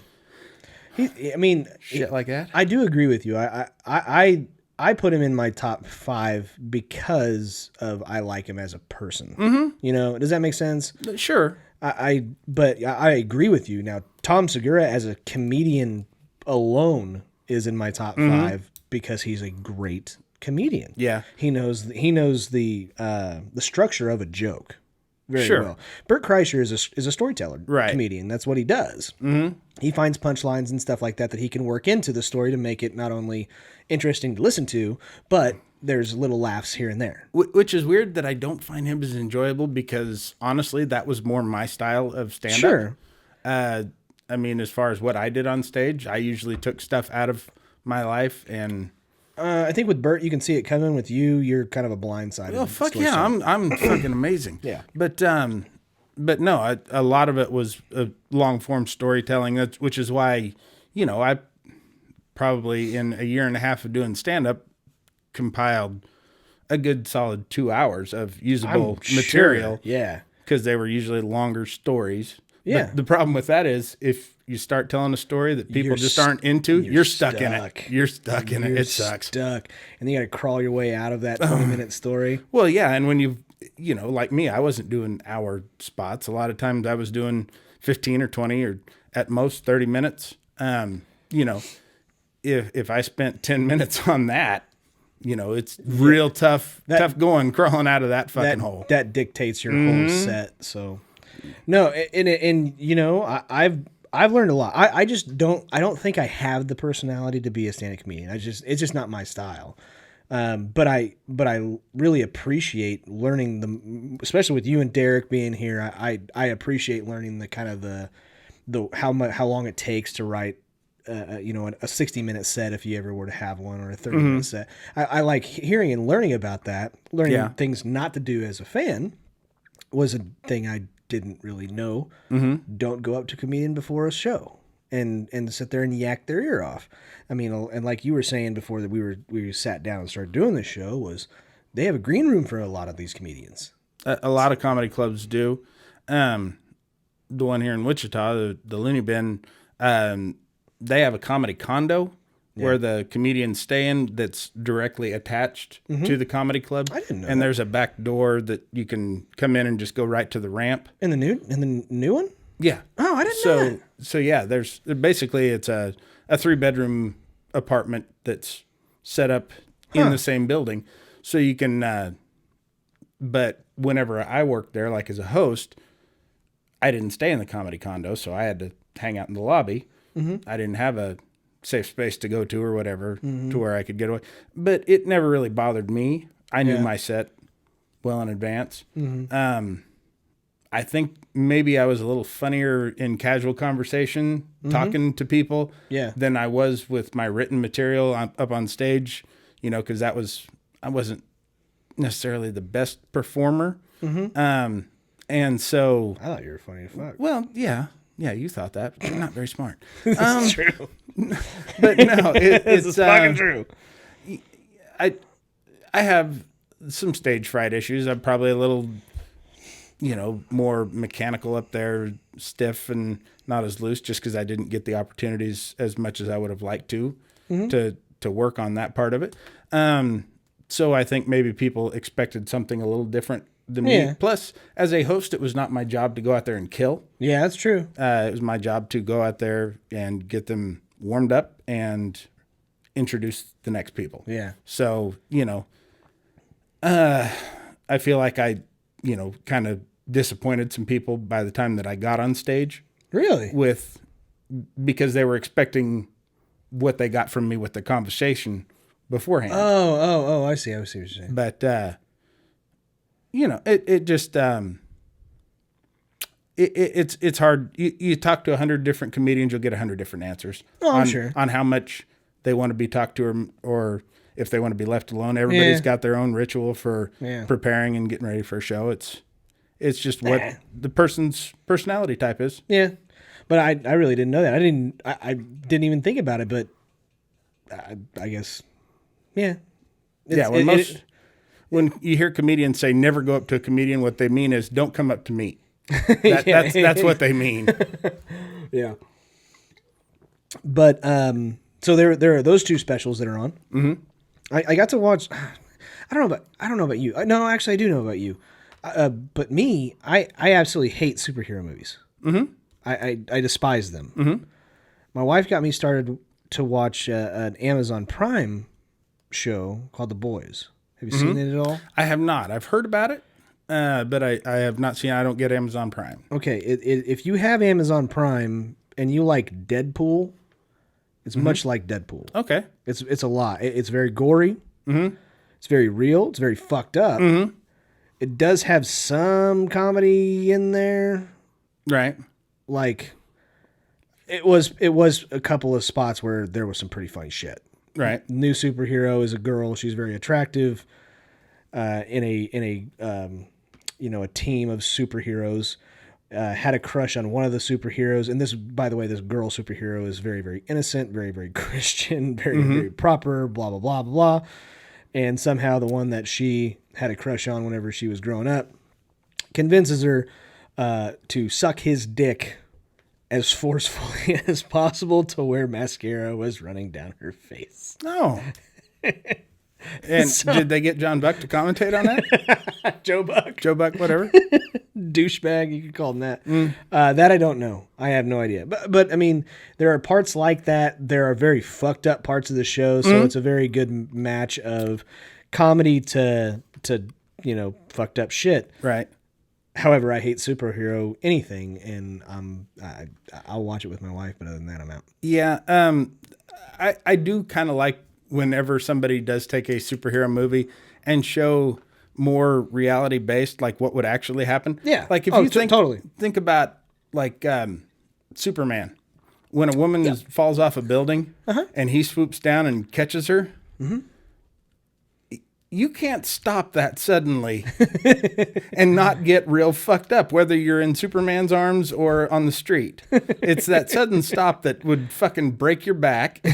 shit like that. I do agree with you. I put him in my top 5 because of I like him as a person. Mm-hmm. Does that make sense? Sure. But I agree with you. Now, Tom Segura as a comedian alone is in my top 5 because he's a great comedian. Yeah. He knows the structure of a joke very Sure. well. Bert Kreischer is a storyteller, Right. comedian. That's what he does. Mm-hmm. He finds punchlines and stuff like that he can work into the story to make it not only interesting to listen to, but there's little laughs here and there. Which is weird that I don't find him as enjoyable because honestly, that was more my style of stand-up. Sure. I mean, as far as what I did on stage, I usually took stuff out of my life and. I think with Bert, you can see it coming. With you, you're kind of a blindsided. Oh fuck yeah, I'm fucking amazing. Yeah. But no, a lot of it was long form storytelling. Which is why, I probably in a year and a half of doing stand up compiled a good solid 2 hours of usable material. Sure. Yeah. Because they were usually longer stories. Yeah. But the problem with that is if you start telling a story that people just aren't into, you're stuck in it. You're stuck in it. It sucks. Stuck. And then you got to crawl your way out of that 20-minute story. Well, yeah. And when like me, I wasn't doing hour spots. A lot of times I was doing 15 or 20 or at most 30 minutes. If I spent 10 minutes on that, it's real tough going crawling out of that fucking hole. That dictates your whole set. So, no, I've learned a lot. I don't think I have the personality to be a stand-up comedian. It's just not my style. But I really appreciate learning especially with you and Derek being here. I appreciate learning the kind of the how long it takes to write a 60-minute set if you ever were to have one, or a 30-minute set. I like hearing and learning about that. Learning things not to do as a fan was a thing I didn't really know. Mm-hmm. Don't go up to a comedian before a show and sit there and yak their ear off. I mean, and like you were saying before that we sat down and started doing this show, was they have a green room for a lot of these comedians. A lot of comedy clubs do. The one here in Wichita, the Looney Bin, they have a comedy condo where the comedians stay in that's directly attached to the comedy club. I didn't know And that. there's a back door that you can come in and just go right to the ramp. In the new one? Yeah. Oh, I didn't know that. So yeah, it's a 3-bedroom apartment that's set up in the same building. So you can, but whenever I worked there, like as a host, I didn't stay in the comedy condo, so I had to hang out in the lobby. Mm-hmm. I didn't have a safe space to go to or whatever to where I could get away. But it never really bothered me. I knew my set well in advance. Mm-hmm. I think maybe I was a little funnier in casual conversation talking to people than I was with my written material up on stage, because I wasn't necessarily the best performer. Mm-hmm. And so I thought you were funny as fuck. Well, yeah, you thought that, but you're not very smart. That's true. But no, it's fucking true. I have some stage fright issues. I'm probably a little, more mechanical up there, stiff and not as loose, just because I didn't get the opportunities as much as I would have liked to work on that part of it. So I think maybe people expected something a little different than me. Plus, as a host, it was not my job to go out there and kill. Yeah, that's true. It was my job to go out there and get them warmed up and introduce the next people. Yeah. So, I feel like I, kind of disappointed some people by the time that I got on stage Really? because they were expecting what they got from me with the conversation beforehand. Oh, I see. I see what you're saying. But, it just, it's hard. You talk to 100 different comedians, you'll get 100 different answers I'm sure. on how much they want to be talked to or if they want to be left alone. Everybody's got their own ritual for preparing and getting ready for a show. It's just what the person's personality type is. Yeah. But I really didn't know that. I didn't even think about it, but I guess, yeah. When you hear comedians say never go up to a comedian, what they mean is don't come up to me. That's what they mean. Yeah. But so there are those two specials that are on. Mm-hmm. I got to watch. I don't know about you. No, actually, I do know about you. But me, I absolutely hate superhero movies. Mm-hmm. I despise them. Mm-hmm. My wife got me started to watch an Amazon Prime show called The Boys. Have you seen it at all? I have not. I've heard about it, but I have not seen it. I don't get Amazon Prime. Okay, if you have Amazon Prime and you like Deadpool, it's much like Deadpool. Okay. It's a lot. It's very gory. Mm-hmm. It's very real. It's very fucked up. Mm-hmm. It does have some comedy in there. Right. Like, it was a couple of spots where there was some pretty funny shit. Right. New superhero is a girl. She's very attractive. In a team of superheroes. Had a crush on one of the superheroes, and this, by the way, this girl superhero is very, very innocent, very, very Christian, very, very proper, blah, blah, blah, blah, blah. And somehow the one that she had a crush on whenever she was growing up convinces her to suck his dick as forcefully as possible to where mascara was running down her face. No. And did they get John Buck to commentate on that? Joe Buck, whatever. Douchebag, you could call him that. That I don't know. I have no idea. But I mean, there are parts like that. There are very fucked up parts of the show, so it's a very good match of comedy to fucked up shit. Right. However, I hate superhero anything, and I'll watch it with my wife, but other than that, I'm out. Yeah, I do kind of like whenever somebody does take a superhero movie and show more reality based, like what would actually happen. Yeah. Like if you think about like Superman, when a woman falls off a building and he swoops down and catches her, you can't stop that suddenly and not get real fucked up, whether you're in Superman's arms or on the street. It's that sudden stop that would fucking break your back.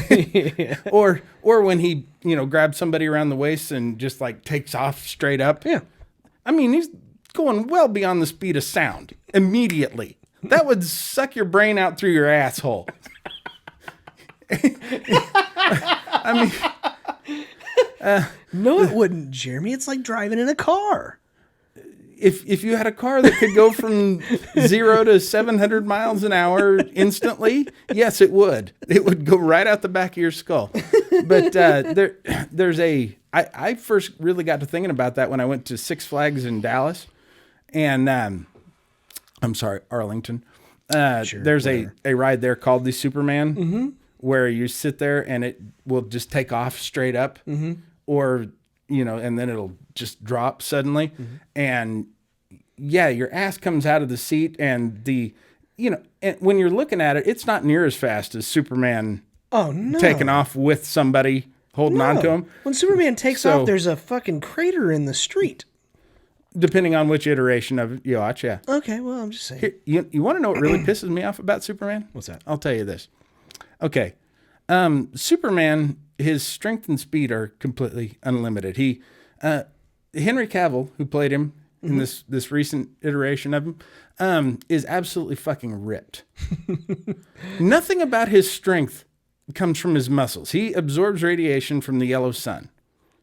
Or when he, grabs somebody around the waist and just like takes off straight up. Yeah. I mean, he's going well beyond the speed of sound immediately. That would suck your brain out through your asshole. I mean... no, it wouldn't, Jeremy. It's like driving in a car. If you had a car that could go from 0 to 700 miles an hour instantly, yes, it would. It would go right out the back of your skull. But I first really got to thinking about that when I went to Six Flags in Dallas, and Arlington. There's a ride there called the Superman, where you sit there and it will just take off straight up, or and then it'll just drop suddenly, and your ass comes out of the seat, and and when you're looking at it, it's not near as fast as Superman. Oh no! Taking off with somebody holding on to him. When Superman takes off, there's a fucking crater in the street. Depending on which iteration of you watch, yeah. Okay, well, I'm just saying. Here, you want to know what really pisses me off about Superman? What's that? I'll tell you this. Okay. Superman, his strength and speed are completely unlimited. Henry Cavill, who played him in this recent iteration of him, is absolutely fucking ripped. Nothing about his strength comes from his muscles. He absorbs radiation from the yellow sun,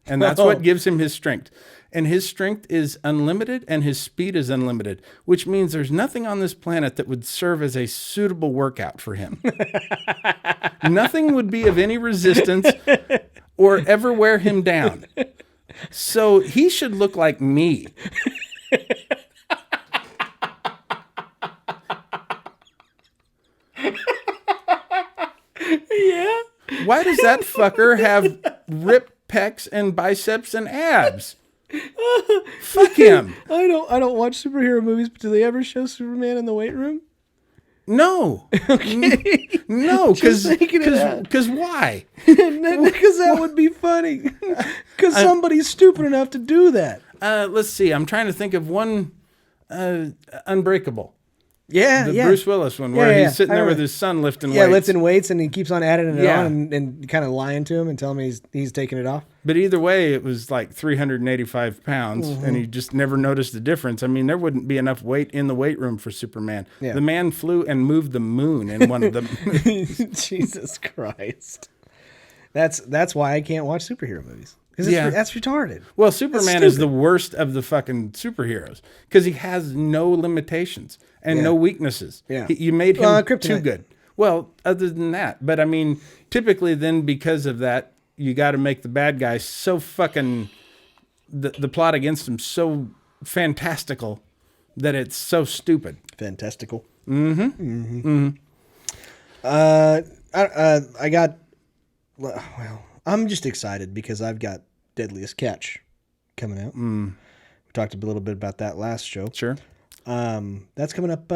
and that's what gives him his strength. and his strength is unlimited and his speed is unlimited, which means there's nothing on this planet that would serve as a suitable workout for him. Nothing would be of any resistance or ever wear him down. So he should look like me. Yeah. Why does that fucker have ripped pecs and biceps and abs? Fuck him. I don't watch superhero movies, but do they ever show Superman in the weight room? No. Okay. No, Just thinking of that. because why? Because that would be funny. Because somebody's stupid enough to do that. Let's see. I'm trying to think of one Unbreakable. Yeah, The Bruce Willis one where he's sitting there with his son lifting weights. Yeah, lifting weights, and he keeps on adding it Yeah. on and kind of lying to him and telling him he's taking it off. But either way, it was like 385 pounds, and he just never noticed the difference. I mean, there wouldn't be enough weight in the weight room for Superman. Yeah. The man flew and moved the moon in one of them. Jesus Christ. That's why I can't watch superhero movies. Because Yeah. that's retarded. Well, Superman is the worst of the fucking superheroes because he has no limitations and no weaknesses. Yeah. You made him Kryptonite. too good. Well, other than that. But I mean, typically then because of that, you got to make the bad guy so fucking, the plot against him so fantastical that it's so stupid. Fantastical. Mm-hmm. I got, well, I'm just excited because I've got Deadliest Catch coming out. We talked a little bit about that last show. Sure. That's coming up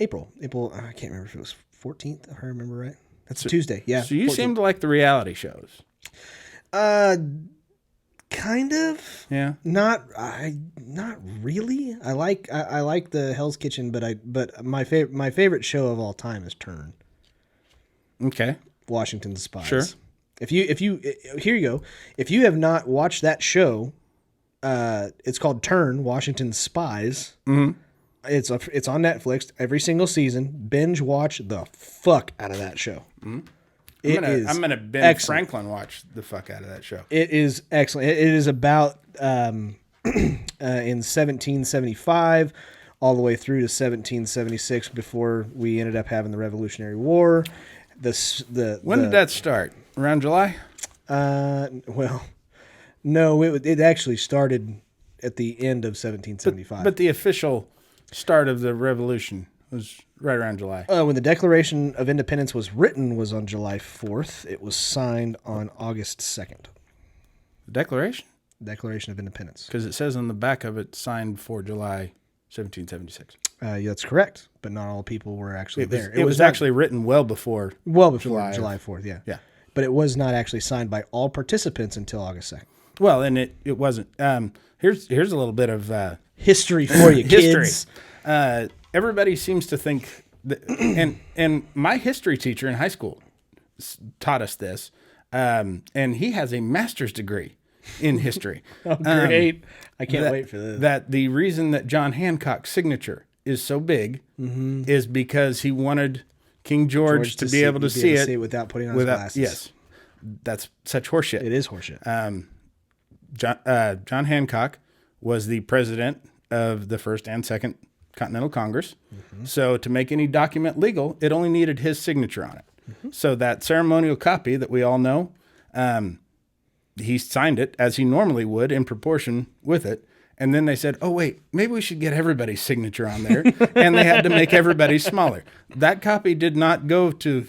April. I can't remember if it was 14th, if I remember right. That's a Tuesday. Yeah. So you 14th. seem to like the reality shows. Kind of. Yeah. Not really. I like the Hell's Kitchen, but my favorite show of all time is Turn. Okay. Washington's Spies. Sure. If you here you go. If you have not watched that show, it's called Turn, Washington's Spies. Mm-hmm. It's on Netflix every single season. Binge watch the fuck out of that show. Mm-hmm. I'm gonna Ben excellent. Franklin watch the fuck out of that show. It is excellent. It is about in 1775 all the way through to 1776 before we ended up having the Revolutionary War. When did that start? Around July? Well, no, it actually started at the end of 1775. But the official start of the revolution was right around July. When the Declaration of Independence was written was on July 4th. It was signed on August 2nd. The Declaration? Declaration of Independence. Because it says on the back of it, signed for July 1776. Yeah, that's correct, but not all people were actually there. It was not- actually written well before July 4th, yeah. Yeah. But it was not actually signed by all participants until August 2nd. Well, and it wasn't. Here's a little bit of History for you, history. kids. Everybody seems to think that, and my history teacher in high school taught us this, and he has a master's degree in history. Oh, great. I can't wait for this. That the reason that John Hancock's signature is so big is because he wanted King George to be able to see it without putting on his glasses. Yes. That's such horseshit. It is horseshit. John Hancock was the president of the First and Second Continental Congress. So to make any document legal, it only needed his signature on it. So that ceremonial copy that we all know, he signed it as he normally would in proportion with it. And then they said, oh, wait, maybe we should get everybody's signature on there. And they had to make everybody smaller. That copy did not go to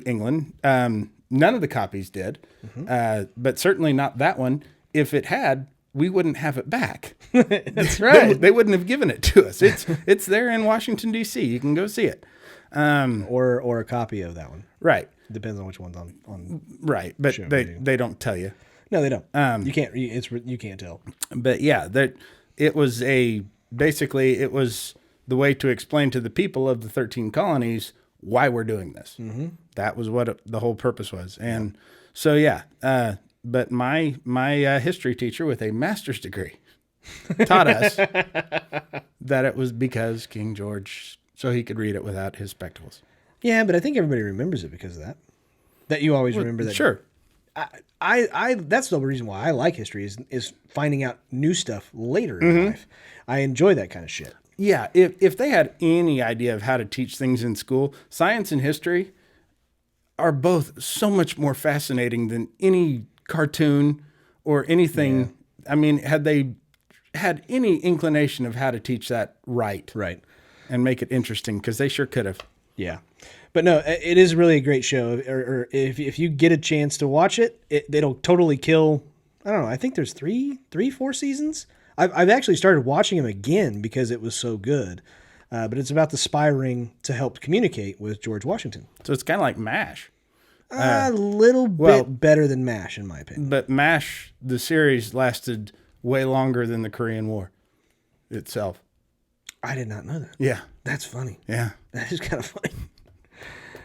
England. None of the copies did, but certainly not that one. If it had, we wouldn't have it back. That's right. They wouldn't have given it to us. It's there in Washington, D.C. You can go see it. Or a copy of that one. Right. Depends on which one's on. Right. But Sure, they don't tell you. No, they don't. You can't. You can't tell. But yeah, it was basically the way to explain to the people of the 13 colonies why we're doing this. That was what the whole purpose was. And so, yeah, but my history teacher with a master's degree taught us that it was because King George, so he could read it without his spectacles. Yeah, but I think everybody remembers it because of that. That you always remember that. Sure. I that's the reason why I like history is finding out new stuff later in life. I enjoy that kind of shit. Yeah, if they had any idea of how to teach things in school, science and history are both so much more fascinating than any cartoon or anything. Yeah. I mean, had they had any inclination of how to teach that right, and make it interesting, because they sure could have. Yeah. But no, it is really a great show. Or if you get a chance to watch it, it'll totally kill. I don't know. I think there's 4 seasons. I've actually started watching them again because it was so good. But it's about the spy ring to help communicate with George Washington. So it's kind of like MASH. A little bit better than MASH, in my opinion. But MASH, the series, lasted way longer than the Korean War itself. I did not know that. Yeah. That's funny. Yeah. That is kind of funny.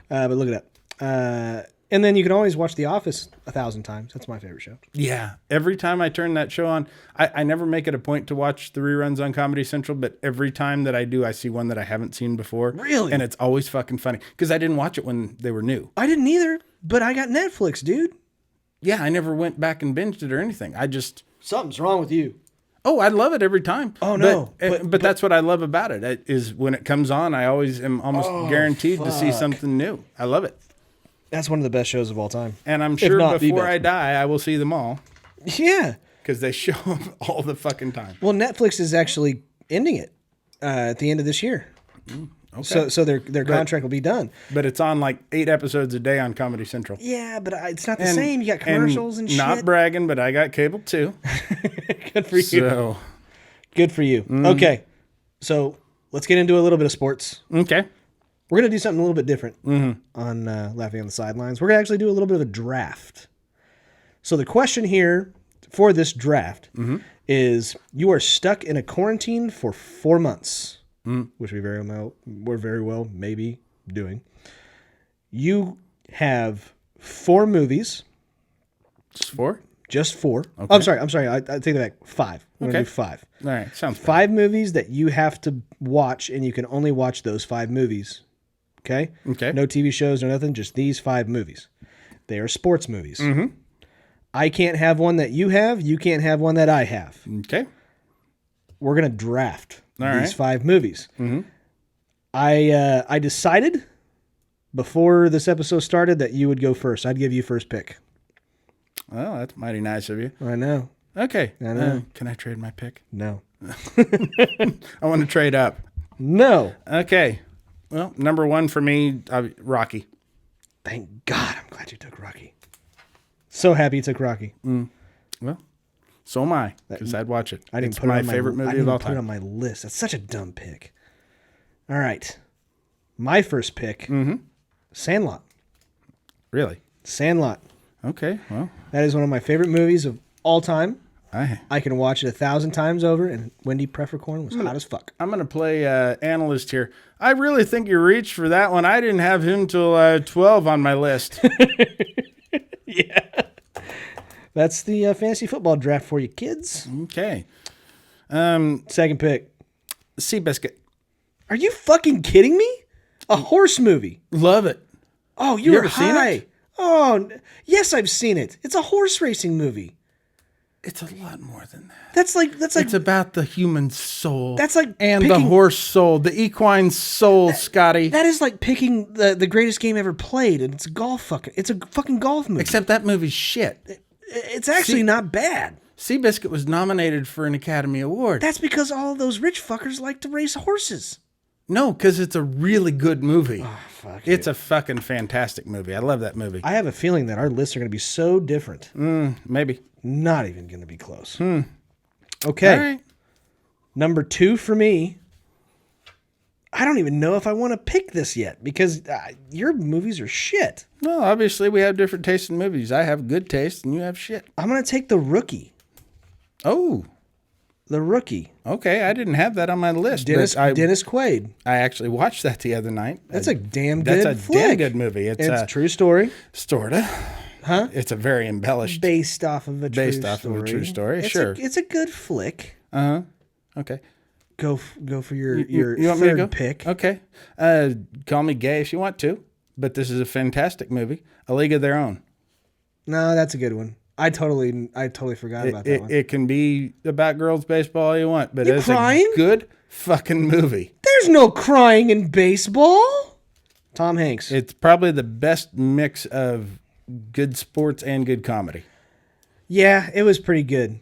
But look it up. And then you can always watch The Office 1,000 times. That's my favorite show. Yeah. Every time I turn that show on, I never make it a point to watch the reruns on Comedy Central, but every time that I do, I see one that I haven't seen before. Really? And it's always fucking funny, because I didn't watch it when they were new. I didn't either, but I got Netflix, dude. Yeah, I never went back and binged it or anything. I just... Something's wrong with you. Oh, I love it every time. Oh, no. But that's what I love about it, is when it comes on, I always am almost guaranteed to see something new. I love it. That's one of the best shows of all time. And I'm sure before I die, I will see them all. Yeah. Because they show them all the fucking time. Well, Netflix is actually ending it at the end of this year. Okay. So their contract will be done. But it's on like 8 episodes a day on Comedy Central. Yeah, but it's not the same. You got commercials and shit. Not bragging, but I got cable too. Good for you. So. Good for you. Okay. So let's get into a little bit of sports. Okay. We're going to do something a little bit different on Laughing on the Sidelines. We're going to actually do a little bit of a draft. So the question here for this draft is, you are stuck in a quarantine for 4 months, which we're very well maybe doing. You have 4 movies. Just 4? Just 4. Okay. Oh, I'm sorry. I take that back. 5. We're going to do 5. All right. Sounds 5 movies that you have to watch, and you can only watch those 5 movies. Okay? No TV shows or nothing, just these 5 movies. They are sports movies. I can't have one that you have. You can't have one that I have. Okay. We're going to draft these 5 movies. I decided before this episode started that you would go first. I'd give you first pick. Well, that's mighty nice of you. I know. Okay. I know. Can I trade my pick? No. I want to trade up. No. Okay. Well, number 1 for me, Rocky. Thank God. I'm glad you took Rocky. So happy you took Rocky. Well, so am I, because I'd watch it. I didn't it's put my it on favorite movie I didn't of all put time. it on my list. That's such a dumb pick. All right. My first pick, Sandlot. Really? Sandlot. Okay, well. That is one of my favorite movies of all time. I can watch it 1,000 times over, and Wendy Peppercorn was hot as fuck. I'm going to play analyst here. I really think you reached for that one. I didn't have him till 12 on my list. Yeah. That's the fantasy football draft for you, kids. Okay. Second pick. Seabiscuit. Are you fucking kidding me? A horse movie. Love it. Oh, You you're ever seen high. it? Oh, yes, I've seen it. It's a horse racing movie. It's a lot more than that. That's like It's about the human soul. That's like and the picking- horse soul, the equine soul, Scotty. that is like picking the greatest game ever played, and it's a fucking golf movie. Except that movie's shit. It's actually not bad. Seabiscuit was nominated for an Academy Award. That's because all those rich fuckers like to race horses. No, because it's a really good movie. Oh, fuck It's a fucking fantastic movie. I love that movie. I have a feeling that our lists are going to be so different. Maybe. Not even going to be close. Okay. All right. Number 2 for me. I don't even know if I want to pick this yet because your movies are shit. Well, obviously we have different tastes in movies. I have good taste and you have shit. I'm going to take The Rookie. Oh. The Rookie. Okay, I didn't have that on my list. Dennis but Quaid. I actually watched that the other night. That's a damn good That's a flick. damn good movie. It's a true story. Sorta. Huh? It's a very embellished. Based off of a true story. Sure. It's a good flick. Uh-huh. Okay. Go for your You want me to go? third pick. Okay. Call me gay if you want to, but this is a fantastic movie. A League of Their Own. No, that's a good one. I totally forgot about that one. It can be about girls' baseball all you want, but it's crying? a good fucking movie. There's no crying in baseball. Tom Hanks. It's probably the best mix of good sports and good comedy. Yeah, it was pretty good.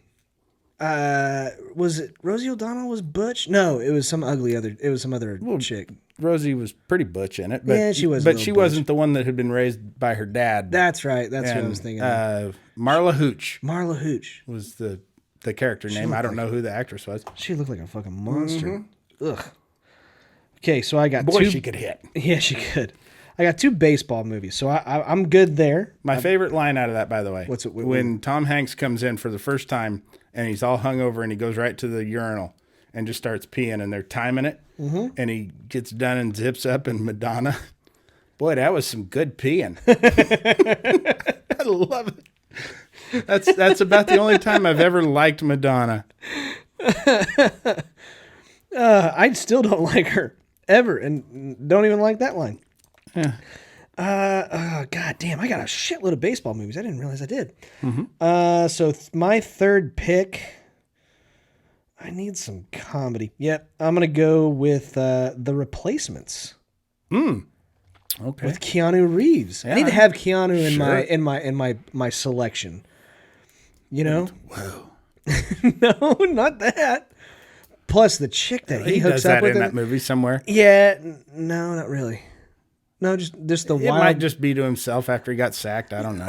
Was it Rosie O'Donnell was Butch? No, it was some other chick. Rosie was pretty butch in it, but Yeah, she was a But little she butch. wasn't the one that had been raised by her dad. That's right. That's what I was thinking. Marla Hooch Marla Hooch was the character name. I don't know who the actress was. She looked like a fucking monster. Ugh. Okay, so I got Boy, two. she could hit. Yeah, she could. I got 2 baseball movies, so I'm good there. My favorite line out of that, by the way, What's it- when Tom Hanks comes in for the first time and he's all hungover and he goes right to the urinal and just starts peeing and they're timing it and he gets done and zips up and Madonna. Boy, that was some good peeing. I love it. That's about the only time I've ever liked Madonna. I still don't like her ever, and don't even like that line. Yeah. God damn, I got a shitload of baseball movies. I didn't realize I did. So my third pick, I need some comedy. Yep, I'm gonna go with The Replacements. Okay. With Keanu Reeves. I need to have Keanu in my selection. You know? Whoa. No, not that. Plus the chick that he hooks does up that with in that movie somewhere. Yeah, no, not really. No, just the It wild. might just be to himself after he got sacked. I don't know.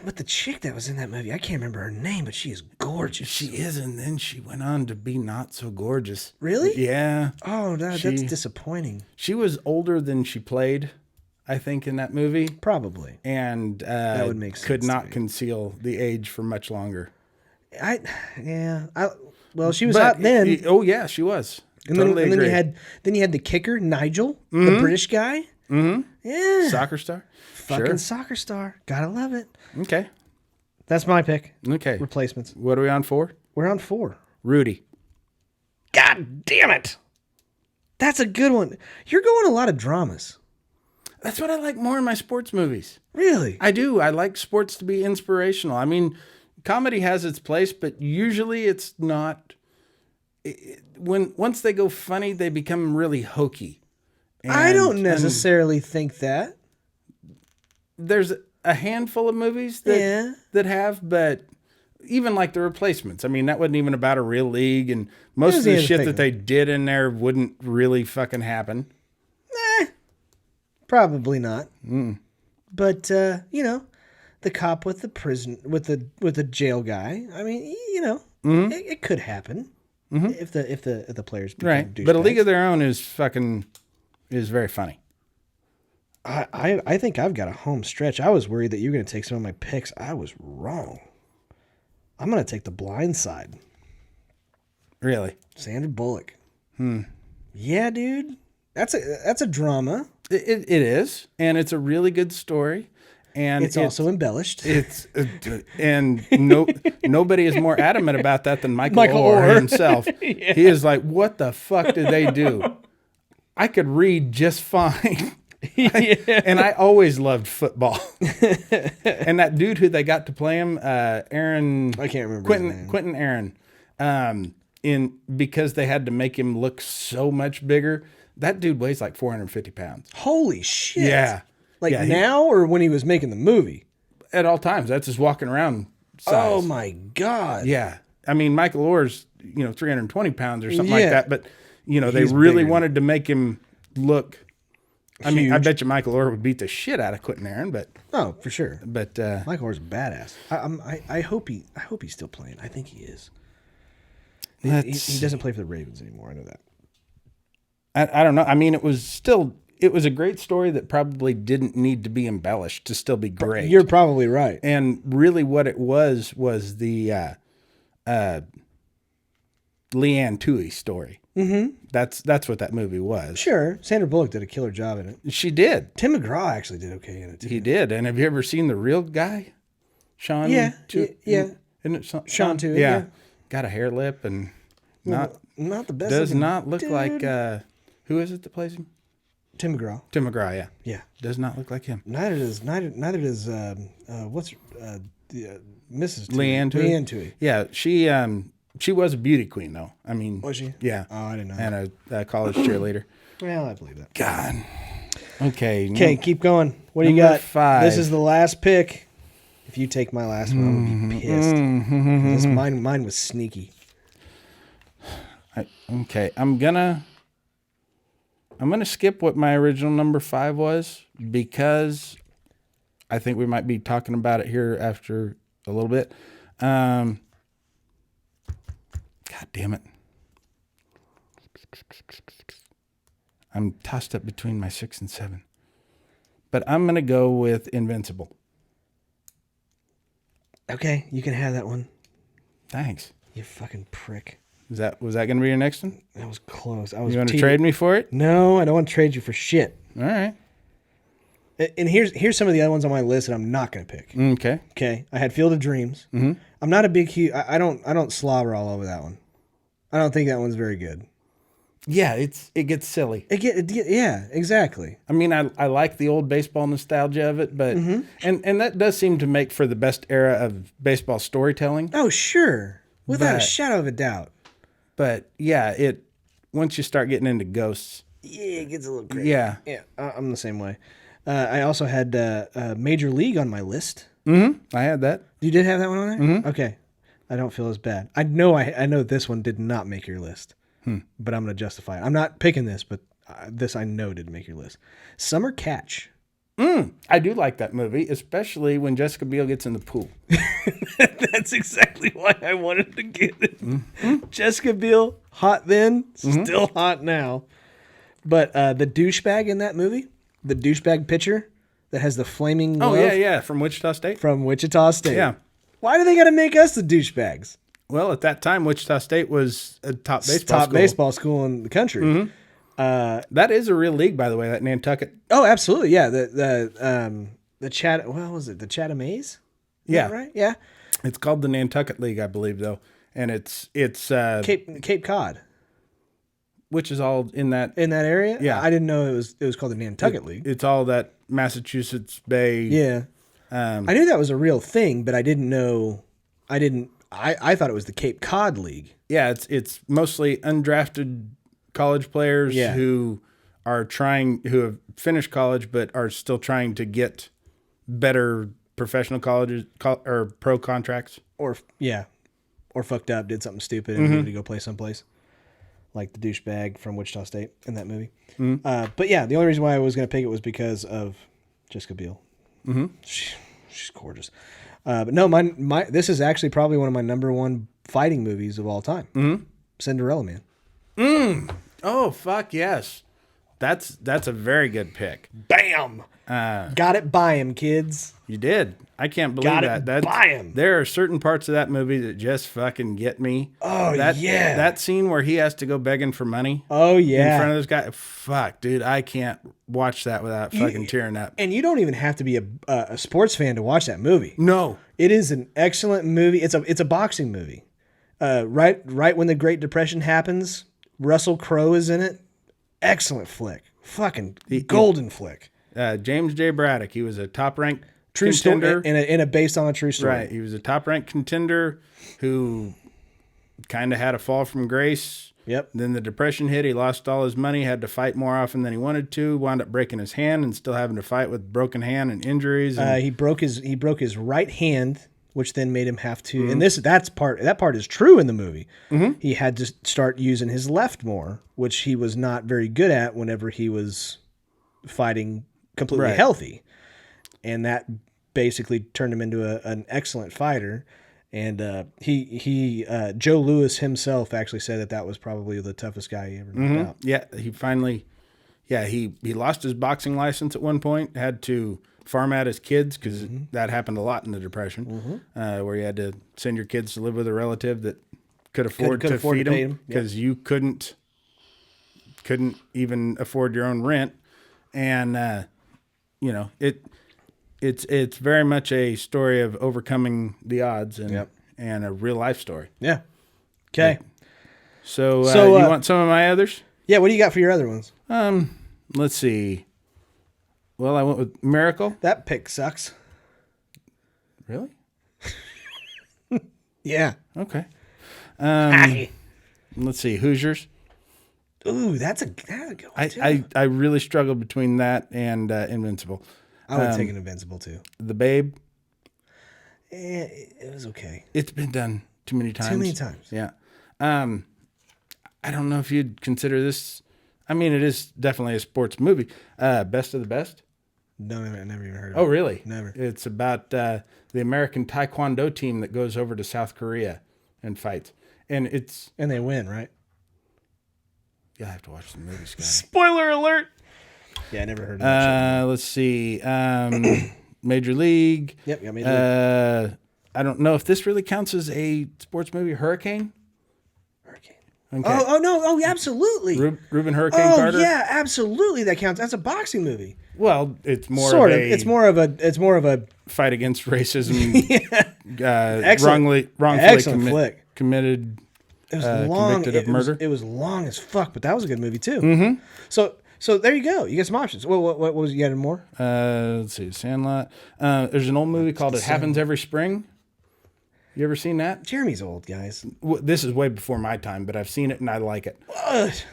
But the chick that was in that movie, I can't remember her name, but she is gorgeous. She is, and then she went on to be not so gorgeous. Really? Yeah. Oh, that's disappointing. She was older than she played, I think, in that movie, Probably. and That would make could sense to not me. conceal the age for much longer. Well, she was hot then. Oh yeah, she was. And Totally then agree. you had the kicker, Nigel, the British guy. Mm-hmm. Yeah. Soccer star. Fucking soccer star. Gotta love it. Okay. That's my pick. Okay. Replacements. What are we on for? We're on 4. Rudy. God damn it. That's a good one. You're going a lot of dramas. That's what I like more in my sports movies. Really? I do. I like sports to be inspirational. I mean, comedy has its place, but usually it's not. Once they go funny, they become really hokey. I don't necessarily think that. There's a handful of movies that have, but even like The Replacements. I mean, that wasn't even about a real league, and most of the shit that they did in there wouldn't really fucking happen. Probably not. But the cop with the prison with the jail guy. I mean, it could happen if the players become Right. douchebags. But A League of Their Own is very funny. I think I've got a home stretch. I was worried that you were going to take some of my picks. I was wrong. I'm going to take The Blind Side. Really? Sandra Bullock. Yeah, dude. That's a drama. It is, and it's a really good story. And It's also embellished. Nobody is more adamant about that than Michael Orr Orr himself. Yeah. He is like, what the fuck did they do? I could read just fine. And I always loved football. And that dude who they got to play him, Aaron, I can't remember his name. Quentin Aaron, because they had to make him look so much bigger. That dude weighs like 450 pounds. Holy shit. Yeah. Now or when he was making the movie? At all times. That's his walking around size. Oh my God. Yeah. I mean, Michael Orr's, 320 pounds or something like Yeah. that. But, they He's really bigger. wanted to make him look. I mean, I Huge. bet you Michael Orr would beat the shit out of Quentin Aaron, but Oh, for sure. Michael Orr's a badass. I hope he's still playing. I think he is. He doesn't play for the Ravens anymore. I know that. I don't know. I mean, it was a great story that probably didn't need to be embellished to still be great. You're probably right. And really what it was the Leanne Toohey story. Mm-hmm. That's what that movie was. Sure. Sandra Bullock did a killer job in it. She did. Tim McGraw actually did okay in it, too. He did. And have you ever seen the real guy? Sean? Yeah. Yeah. Isn't it Sean Toohey, Yeah. yeah. Got a hair lip and not the best. does looking not look dude. like who is it that plays him? Tim McGraw. Tim McGraw, yeah. Yeah. Does not look like him. Neither does what's Mrs. Leanne Tui. Leanne Tui. Yeah, she was a beauty queen, though. I mean, Was she? Yeah. Oh, I didn't know. And a college cheerleader. Well, I believe that. God. Okay. Okay, keep going. What do you Number got? 5. This is the last pick. If you take my last one, I'm gonna be pissed. Mine was sneaky. Okay, I'm gonna skip what my original number 5 was because I think we might be talking about it here after a little bit. God damn it. I'm tossed up between my 6 and 7. But I'm going to go with Invincible. Okay, you can have that one. Thanks. You fucking prick. Was that going to be your next one? That was close. I You was. want to trade me for it? No, I don't want to trade you for shit. All right. And here's some of the other ones on my list that I'm not going to pick. Okay. Okay, I had Field of Dreams. Mm-hmm. I'm not a big huge. I don't slobber all over that one. I don't think that one's very good. Yeah, it gets silly. Yeah, exactly. I mean, I like the old baseball nostalgia of it, but and that does seem to make for the best era of baseball storytelling. Oh, sure, without a But- shadow of a doubt. But yeah, once you start getting into ghosts, Yeah, it gets a little crazy. yeah. Yeah, I'm the same way. I also had Major League on my list. I had that. You did have that one on there? Mm-hmm. Okay. I don't feel as bad. I know this one did not make your list, but I'm going to justify it. I'm not picking this, but this I know did make your list. Summer Catch. I do like that movie, especially when Jessica Biel gets in the pool. That's exactly why I wanted to get it. Jessica Biel, hot then, still hot now. But the douchebag in that movie, the douchebag pitcher that has the flaming Oh, glove yeah, from Wichita State. from Wichita State. Yeah. Why do they got to make us the douchebags? Well, at that time, Wichita State was a top Top baseball school in the country. That is a real league, by the way, that Nantucket. Oh, absolutely. Yeah. The what was it? The Chatham A's? Is Yeah. that right? Yeah. It's called the Nantucket League, I believe, though. And it's Cape Cod. which is all in that area. Yeah. I didn't know it was called the Nantucket League. It's all that Massachusetts Bay. Yeah. I knew that was a real thing, but I didn't know. I thought it was the Cape Cod League. Yeah, it's mostly undrafted college players Yeah. who have finished college but are still trying to get better professional colleges or pro contracts. Or fucked up, did something stupid and needed to go play someplace. Like the douchebag from Wichita State in that movie. But yeah, the only reason why I was going to pick it was because of Jessica Biel. Mm-hmm. She's gorgeous. But no, this is actually probably one of my number one fighting movies of all time. Mm-hmm. Cinderella Man. Oh, fuck yes. That's a very good pick. Bam! Got it by him, kids. You did. I can't believe Got it that. by him. There are certain parts of that movie that just fucking get me. Oh, yeah. That scene where he has to go begging for money. Oh, yeah. In front of this guy. Fuck, dude. I can't watch that without fucking tearing up. And you don't even have to be a sports fan to watch that movie. No. It is an excellent movie. It's a boxing movie. Right when the Great Depression happens, Russell Crowe is in it. Excellent flick. Fucking golden flick. James J. Braddock. He was a top-ranked True contender. story, in a based on a true story. Right. He was a top-ranked contender who kind of had a fall from grace. Yep. Then the Depression hit. He lost all his money, had to fight more often than he wanted to, wound up breaking his hand and still having to fight with broken hand and injuries. And He broke his right hand, which then made him have to. And that part is true in the movie. Mm-hmm. He had to start using his left more, which he was not very good at whenever he was fighting completely healthy, and that basically turned him into an excellent fighter. And Joe Louis himself actually said that was probably the toughest guy he ever knocked out. Yeah, he finally, he lost his boxing license at one point, had to farm out his kids because that happened a lot in the Depression, where you had to send your kids to live with a relative that could afford to feed them because you couldn't even afford your own rent. And, it's very much a story of overcoming the odds and a real life story. Yeah. Okay. So you want some of my others? Yeah. What do you got for your other ones? Let's see. Well, I went with Miracle. That pick sucks. Really? Yeah. Okay. Hi. Let's see. Hoosiers. Ooh, that's a good one, too. I really struggled between that and Invincible. I would take an Invincible, too. The Babe. It was okay. It's been done too many times. Too many times. Yeah. I don't know if you'd consider this. I mean, it is definitely a sports movie. Best of the Best. No, I never even heard of it. Oh, really? Never. It's about the American Taekwondo team that goes over to South Korea and fights. And they win, right? Yeah, I have to watch the movie, Scotty. Spoiler alert. Yeah, I never heard of that shit. Let's see. Major League. Yep, got Major League. I don't know if this really counts as a sports movie. Hurricane. Okay. Oh, no. Oh, absolutely. Reuben Hurricane Carter. Oh, yeah, absolutely. That counts. That's a boxing movie. Well, it's more sort of of. a... It's more of a fight against racism. Excellent. Wrongfully Excellent flick. Committed. It was long. Convicted of murder. It was long as fuck, but that was a good movie too. Mm-hmm. So there you go. You get some options. What was you got more? Let's see. Sandlot. There's an old movie called It Happens Every Spring. You ever seen that? Jeremy's old, guys. This is way before my time, but I've seen it and I like it. What?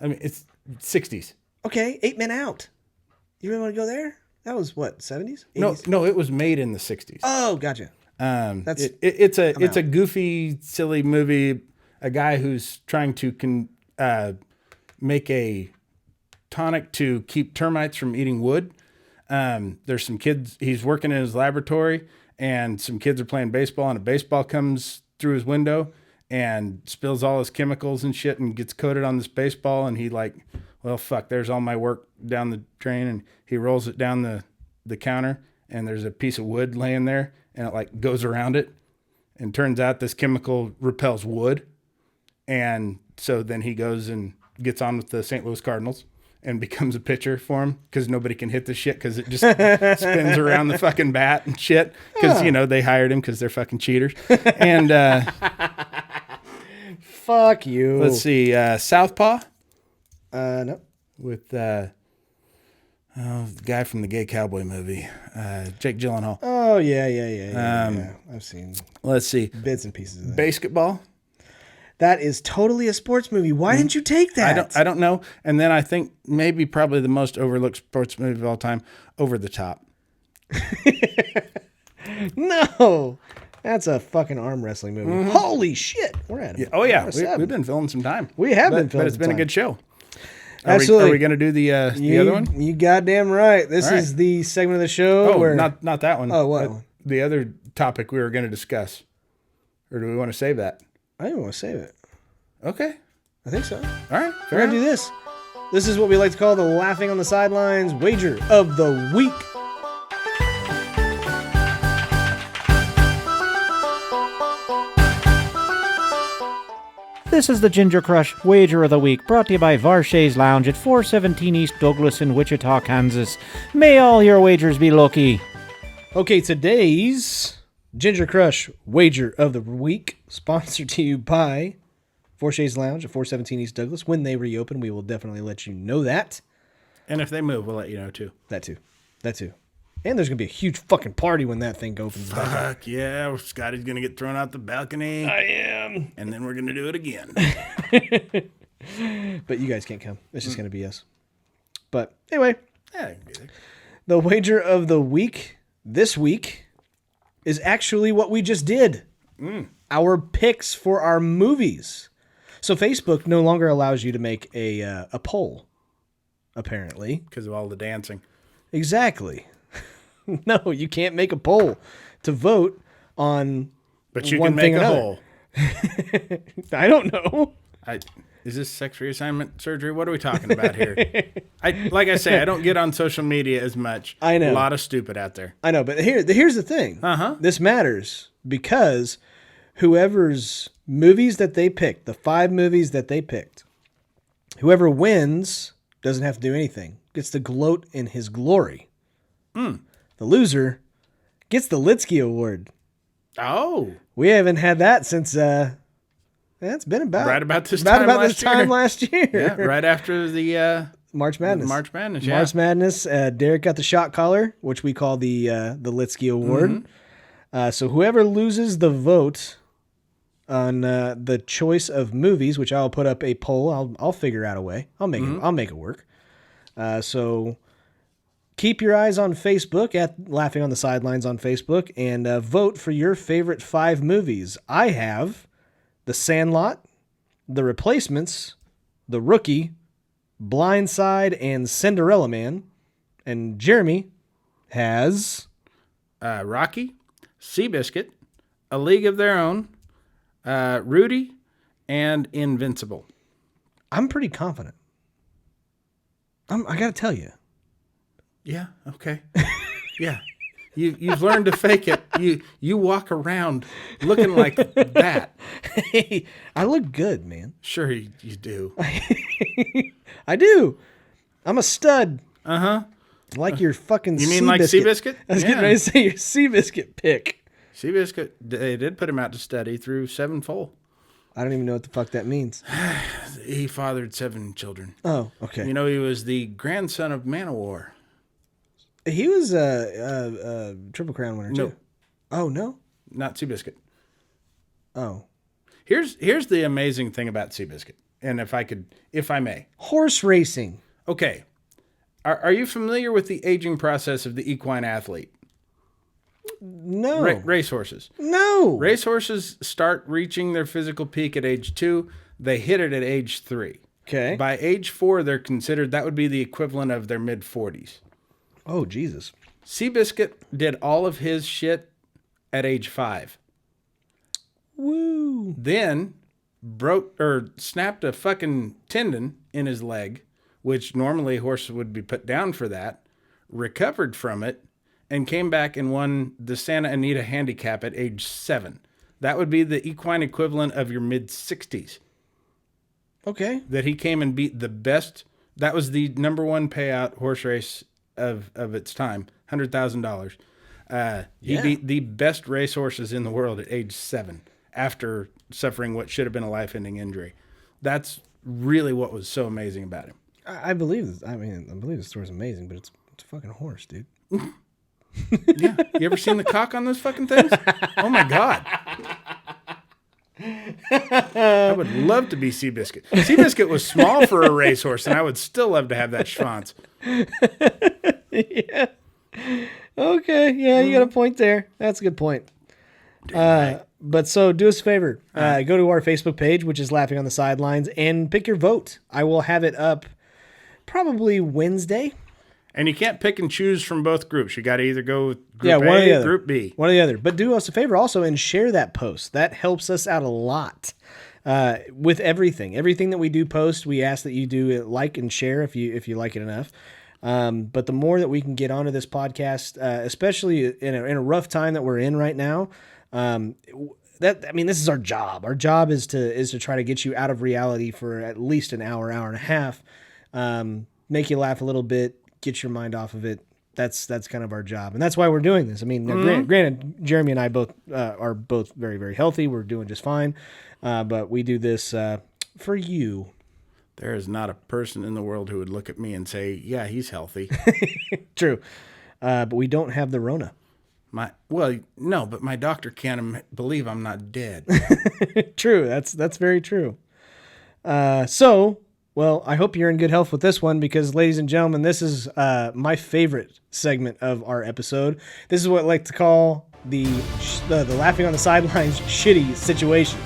I mean, it's 60s. Okay, 8 Men Out. You really want to go there? That was what, 70s? 80s? No, it was made in the 60s. Oh, gotcha. It's a goofy, silly movie. A guy who's trying to make a tonic to keep termites from eating wood. There's some kids. He's working in his laboratory, and some kids are playing baseball, and a baseball comes through his window and spills all his chemicals and shit, and gets coated on this baseball. And he well, fuck, there's all my work down the drain, and he rolls it down the counter, and there's a piece of wood laying there, and it goes around it, and turns out this chemical repels wood. And so then he goes and gets on with the St. Louis Cardinals and becomes a pitcher for him because nobody can hit the shit because it just spins around the fucking bat and shit because, they hired him because they're fucking cheaters. And fuck you. Let's see. Southpaw. No. With the guy from the Gay Cowboy movie, Jake Gyllenhaal. Oh, yeah. I've seen Let's see. bits and pieces of that. Basketball. That is totally a sports movie. Why didn't you take that? I don't know. And then I think probably the most overlooked sports movie of all time, Over the Top. No. That's a fucking arm wrestling movie. Mm-hmm. Holy shit. We're at it. Oh, yeah. We've been filling some time. We have been filling But it's been a good show. Absolutely. Are we going to do the other one? You goddamn right. This is the segment of the show where... not that one. Oh, what one? The other topic we were going to discuss. Or do we want to save that? I don't want to save it. Okay. I think so. All right. We're going to do this. This is what we like to call the Laughing on the Sidelines Wager of the Week. This is the Ginger Crush Wager of the Week, brought to you by Varshay's Lounge at 417 East Douglas in Wichita, Kansas. May all your wagers be lucky. Okay, today's Ginger Crush Wager of the Week, sponsored to you by Varshay's Lounge at 417 East Douglas. When they reopen, we will definitely let you know that. And if they move, we'll let you know, too. That too. And there's going to be a huge fucking party when that thing opens back up. Fuck yeah. Scotty's going to get thrown out the balcony. I am. And then we're going to do it again. But you guys can't come. It's just going to be us. But anyway, Yeah, the wager of the week this week is actually what we just did. Our picks for our movies. So Facebook no longer allows you to make a poll, apparently. because of all the dancing. Exactly. No, you can't make a poll to vote on But you one can make thing or a another. hole. I don't know. Is this sex reassignment surgery? What are we talking about here? Like I say, I don't get on social media as much. I know. A lot of stupid out there. I know, but here's the thing. This matters because whoever's movies that they picked, the 5 movies that they picked, whoever wins doesn't have to do anything. Gets to gloat in his glory. The loser gets the Litsky Award. Oh. We haven't had that since it's been about Right about this time last year. last year. Yeah, right after the March Madness. March Madness, yeah. March Madness. Derek got the shot collar, which we call the Litsky Award. So whoever loses the vote on the choice of movies, which I'll put up a poll. I'll figure out a way. I'll make it work. So keep your eyes on Facebook at Laughing on the Sidelines on Facebook and vote for your favorite 5 movies. I have The Sandlot, The Replacements, The Rookie, Blindside, and Cinderella Man. And Jeremy has Rocky, Seabiscuit, A League of Their Own, Rudy, and Invincible. I'm pretty confident. I got to tell you. Yeah, okay. Yeah. You've learned to fake it. You walk around looking like that. Hey, I look good, man. Sure you do. I do. I'm a stud. Uh-huh. Like your fucking You mean like Seabiscuit? I was getting ready to say your Seabiscuit pick. Seabiscuit, they did put him out to study through 7 full. I don't even know what the fuck that means. He fathered 7 children. Oh, okay. You know, he was the grandson of Manowar. He was a Triple Crown winner, too. No. Oh, no? Not Seabiscuit. Oh. Here's the amazing thing about Seabiscuit, and if I may. Horse racing. Okay. Are you familiar with the aging process of the equine athlete? No. Racehorses. No. Racehorses start reaching their physical peak at age 2. They hit it at age 3. Okay. By age 4, they're considered, that would be the equivalent of their mid-40s. Oh, Jesus. Seabiscuit did all of his shit at age 5. Woo. Then snapped a fucking tendon in his leg, which normally horses would be put down for that, recovered from it, and came back and won the Santa Anita Handicap at age 7. That would be the equine equivalent of your mid-60s. Okay. That he came and beat the best. That was the number 1 payout horse race of its time, $100,000. He beat the best racehorses in the world at age 7 after suffering what should have been a life-ending injury. That's really what was so amazing about him. I believe this. I believe the story's amazing, but it's a fucking horse, dude. Yeah. You ever seen the cock on those fucking things? Oh, my God. I would love to be Seabiscuit. Seabiscuit was small for a racehorse, and I would still love to have that schwanz. Yeah. Okay. Yeah, you got a point there. That's a good point. But so do us a favor. Go to our Facebook page, which is Laughing on the Sidelines, and pick your vote. I will have it up probably Wednesday. And you can't pick and choose from both groups. You got to either go with Group one or A the or other. Group B. One or the other. But do us a favor also and share that post. That helps us out a lot with everything. Everything that we do post, we ask that you do like and share if you like it enough. But the more that we can get onto this podcast, especially in a rough time that we're in right now, this is our job. Our job is to try to get you out of reality for at least an hour and a half, make you laugh a little bit, get your mind off of it. That's kind of our job, and that's why we're doing this. I mean, granted, Jeremy and I both are both very, very healthy. We're doing just fine, but we do this for you. There is not a person in the world who would look at me and say, "Yeah, he's healthy." True, but we don't have the Rona. No, but my doctor can't believe I'm not dead. True, that's very true. Well, I hope you're in good health with this one because, ladies and gentlemen, this is my favorite segment of our episode. This is what I like to call the Laughing on the Sidelines shitty situation.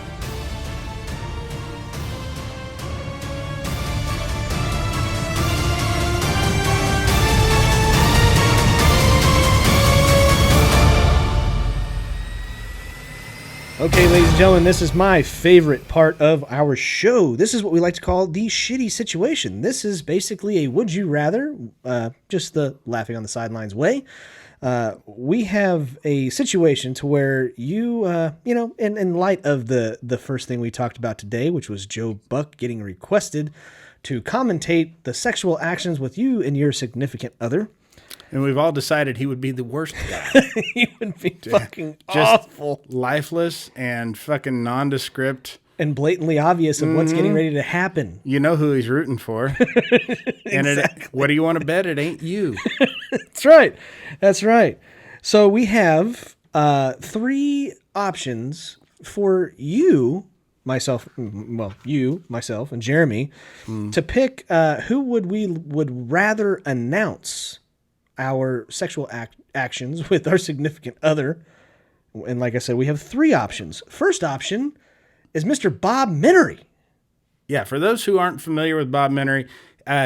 Okay, ladies and gentlemen, this is my favorite part of our show. This is what we like to call the shitty situation. This is basically a would you rather, just the Laughing on the Sidelines way. We have a situation to where you in light of the first thing we talked about today, which was Joe Buck getting requested to commentate the sexual actions with you and your significant other. And we've all decided he would be the worst guy. He would be fucking just awful. Lifeless and fucking nondescript. and blatantly obvious of what's getting ready to happen. You know who he's rooting for. And what do you want to bet? It ain't you. That's right. That's right. So we have 3 options for you, myself, and Jeremy, to pick who would rather announce our sexual actions with our significant other. And like I said, we have 3 options. First option is Mr. Bob Minery. Yeah, for those who aren't familiar with Bob Minery,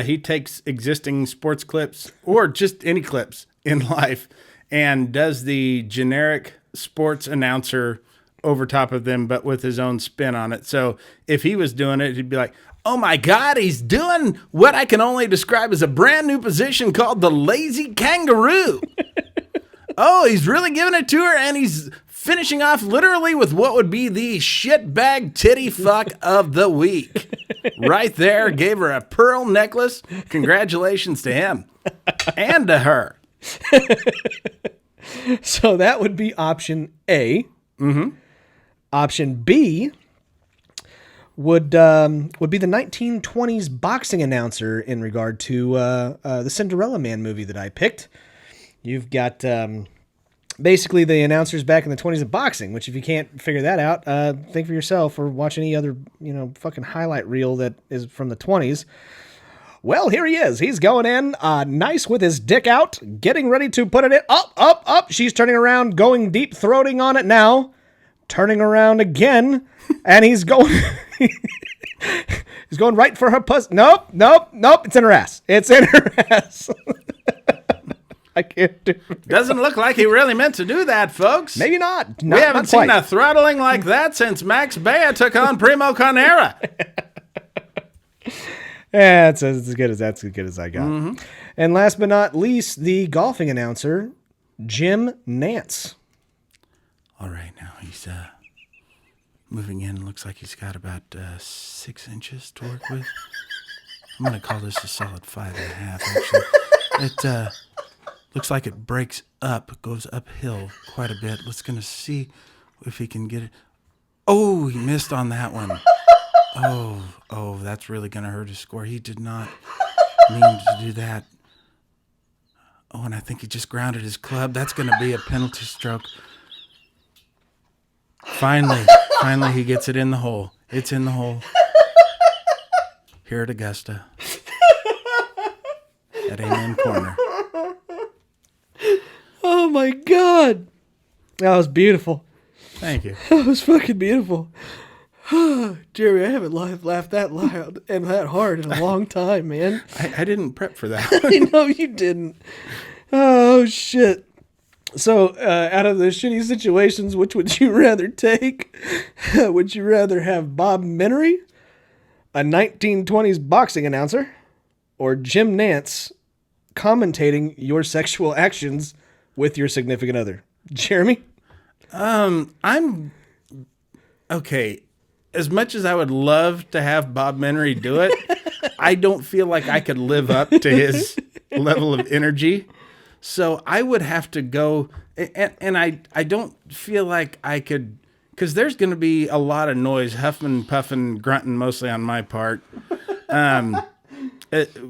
he takes existing sports clips or just any clips in life and does the generic sports announcer over top of them, but with his own spin on it. So if he was doing it, he'd be like, oh my God, he's doing what I can only describe as a brand new position called the lazy kangaroo. Oh, he's really giving it to her, and he's finishing off literally with what would be the shitbag titty fuck of the week. Right there, gave her a pearl necklace. Congratulations to him and to her. So that would be option A. Mm-hmm. Option B would be the 1920s boxing announcer in regard to the Cinderella Man movie that I picked. You've got basically the announcers back in the 20s of boxing, which if you can't figure that out, think for yourself or watch any other, fucking highlight reel that is from the 20s. Well, here he is. He's going in nice with his dick out, getting ready to put it in. Up. She's turning around, going deep throating on it now. Turning around again, and he's going... he's going right for her puss. Nope. It's in her ass. I can't do it. Doesn't look like he really meant to do that, folks. Maybe not. We haven't seen a throttling like that since Max Bea took on Primo Carnera. Yeah, that's as good as I got. Mm-hmm. And last but not least, the golfing announcer, Jim Nance. All right, now he's moving in. Looks like he's got about 6 inches to work with. I'm going to call this a solid 5.5, actually. It looks like it breaks up, goes uphill quite a bit. Let's going to see if he can get it. Oh, he missed on that one. Oh, that's really going to hurt his score. He did not mean to do that. Oh, and I think he just grounded his club. That's going to be a penalty stroke. Finally, he gets it in the hole. It's in the hole. Here at Augusta. At Amen Corner. Oh my God. That was beautiful. Thank you. That was fucking beautiful. Jerry, I haven't laughed that loud and that hard in a long time, man. I didn't prep for that. I know you didn't. Oh, shit. So, out of the shitty situations, which would you rather take? Would you rather have Bob Minery, a 1920s boxing announcer, or Jim Nance commentating your sexual actions with your significant other? Jeremy? I'm... Okay, as much as I would love to have Bob Minery do it, I don't feel like I could live up to his level of energy. So I would have to go, and I don't feel like I could, because there's going to be a lot of noise, huffing, puffing, grunting, mostly on my part,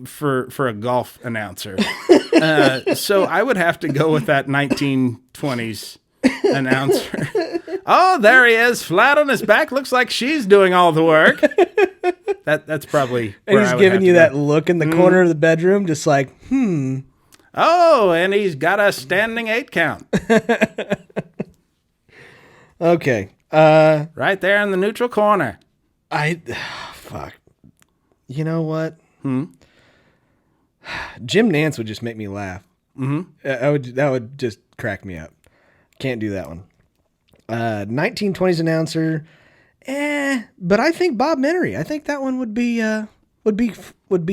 for a golf announcer. So I would have to go with that 1920s announcer. Oh, there he is, flat on his back. Looks like she's doing all the work. That's probably. And he's giving you that look in the corner of the bedroom, just like, Oh, and he's got a standing 8 count. Okay. Right there in the neutral corner. Fuck. You know what? Jim Nance would just make me laugh. Mm-hmm. That would just crack me up. Can't do that one. 1920s announcer. But I think Bob Minery. I think that one would be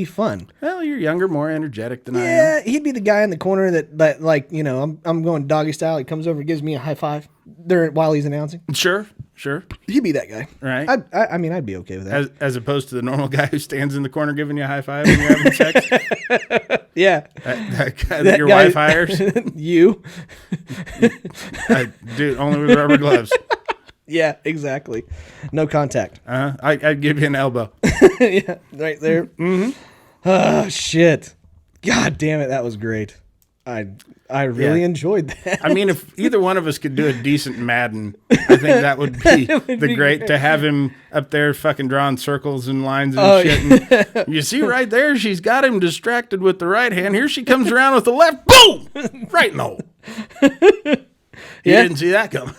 fun. Well, you're younger, more energetic than I am. Yeah, he'd be the guy in the corner that like, I'm going doggy style. He comes over, gives me a high five while he's announcing. Sure. He'd be that guy. Right. I'd be okay with that. As opposed to the normal guy who stands in the corner giving you a high five when you're having sex. Yeah. That guy that your wife hires. You. Dude, only with rubber gloves. Yeah, exactly. No contact. I'd give you an elbow. Yeah, right there. Mm-hmm. Oh, shit. God damn it, that was great. I really enjoyed that. I mean, if either one of us could do a decent Madden, I think that would be great to have him up there fucking drawing circles and lines and shit. And you see right there, she's got him distracted with the right hand. Here she comes around with the left. Boom! Right in the hole. You didn't see that coming.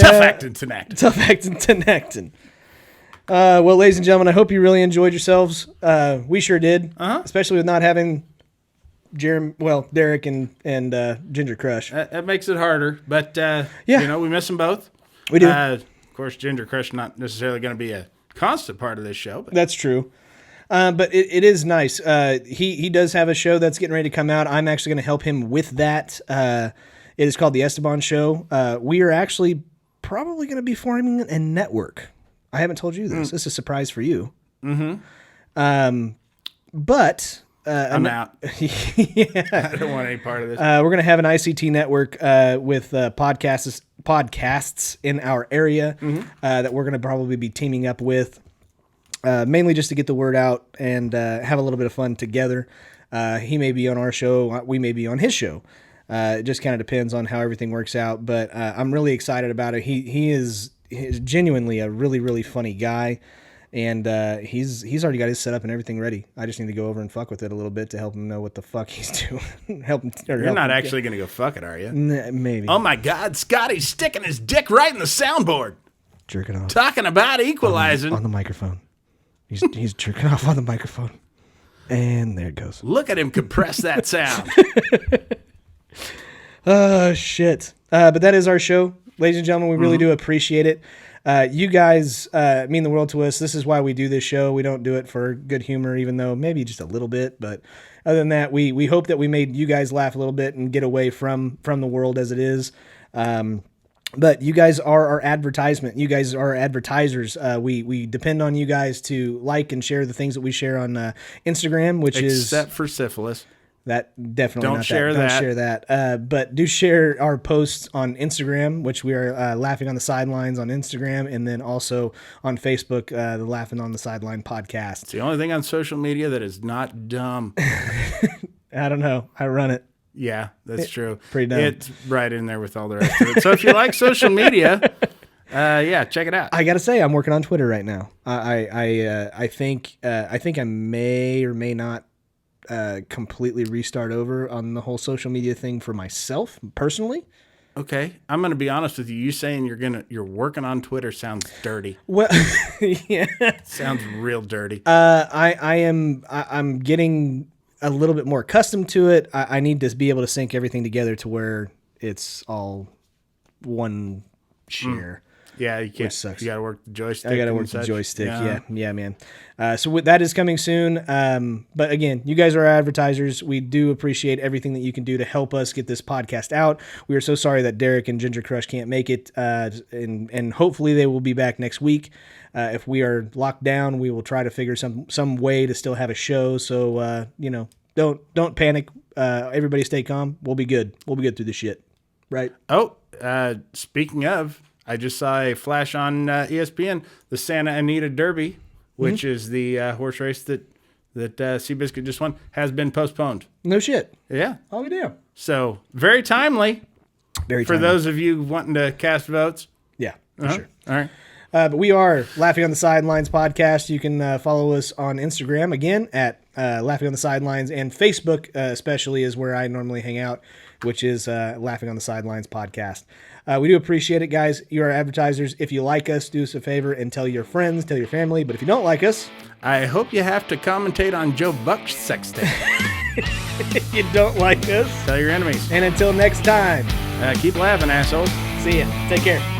Tough acting, Tenactin. Tough acting, Tenactin. Well, ladies and gentlemen, I hope you really enjoyed yourselves. We sure did, especially with not having Derek and Ginger Crush. That makes it harder, but we miss them both. We do. Of course, Ginger Crush not necessarily going to be a constant part of this show. But. That's true. But it is nice. He does have a show that's getting ready to come out. I'm actually going to help him with that. It is called The Esteban Show. We are actually probably going to be forming a network. I haven't told you this. This is a surprise for you. Mm-hmm. But... I'm out. Yeah. I don't want any part of this. We're going to have an ICT network with podcasts in our area that we're going to probably be teaming up with, mainly just to get the word out and have a little bit of fun together. He may be on our show. We may be on his show. It just kind of depends on how everything works out. But I'm really excited about it. He is genuinely a really, really funny guy. And he's already got his setup and everything ready. I just need to go over and fuck with it a little bit to help him know what the fuck he's doing. You're not actually going to go fuck it, are you? Maybe. Oh my God, Scotty's sticking his dick right in the soundboard. Jerking off. Talking about equalizing. On the microphone. He's jerking off on the microphone. And there it goes. Look at him compress that sound. Oh, shit. But that is our show. Ladies and gentlemen, we really do appreciate it. You guys mean the world to us. This is why we do this show. We don't do it for good humor, even though maybe just a little bit. But other than that, we hope that we made you guys laugh a little bit and get away from the world as it is. But you guys are our advertisement. You guys are our advertisers. We depend on you guys to like and share the things that we share on Instagram, which except for syphilis. That definitely don't share that. Don't share that. But do share our posts on Instagram, which we are Laughing on the Sidelines on Instagram, and then also on Facebook, the Laughing on the Sideline podcast. It's the only thing on social media that is not dumb. I don't know. I run it. Yeah, that's true. Pretty dumb. It's right in there with all the rest of it. So if you like social media, check it out. I gotta say, I'm working on Twitter right now. I think I may or may not completely restart over on the whole social media thing for myself personally. Okay, I'm gonna be honest with you. You saying you're working on Twitter sounds dirty. Well, yeah, sounds real dirty. I'm getting a little bit more accustomed to it. I need to be able to sync everything together to where it's all one share. Yeah, you can't. Which sucks. You got to work the joystick. I got to work the joystick. Yeah, man. So that is coming soon. But again, you guys are our advertisers. We do appreciate everything that you can do to help us get this podcast out. We are so sorry that Derek and Ginger Crush can't make it, and hopefully they will be back next week. If we are locked down, we will try to figure some way to still have a show. So don't panic. Everybody stay calm. We'll be good. We'll be good through this shit. Right. Oh, speaking of. I just saw a flash on ESPN, the Santa Anita Derby, which is the horse race that Seabiscuit just won, has been postponed. No shit. Yeah. Oh, we do. So, very timely. Very timely. For those of you wanting to cast votes. Yeah, for sure. All right. But we are Laughing on the Sidelines podcast. You can follow us on Instagram, again, at Laughing on the Sidelines, and Facebook especially is where I normally hang out, which is Laughing on the Sidelines podcast. We do appreciate it, guys. You're our advertisers. If you like us, do us a favor and tell your friends, tell your family. But if you don't like us, I hope you have to commentate on Joe Buck's sex tape. If you don't like us, Tell your enemies. And until next time, Keep laughing, assholes. See ya. Take care.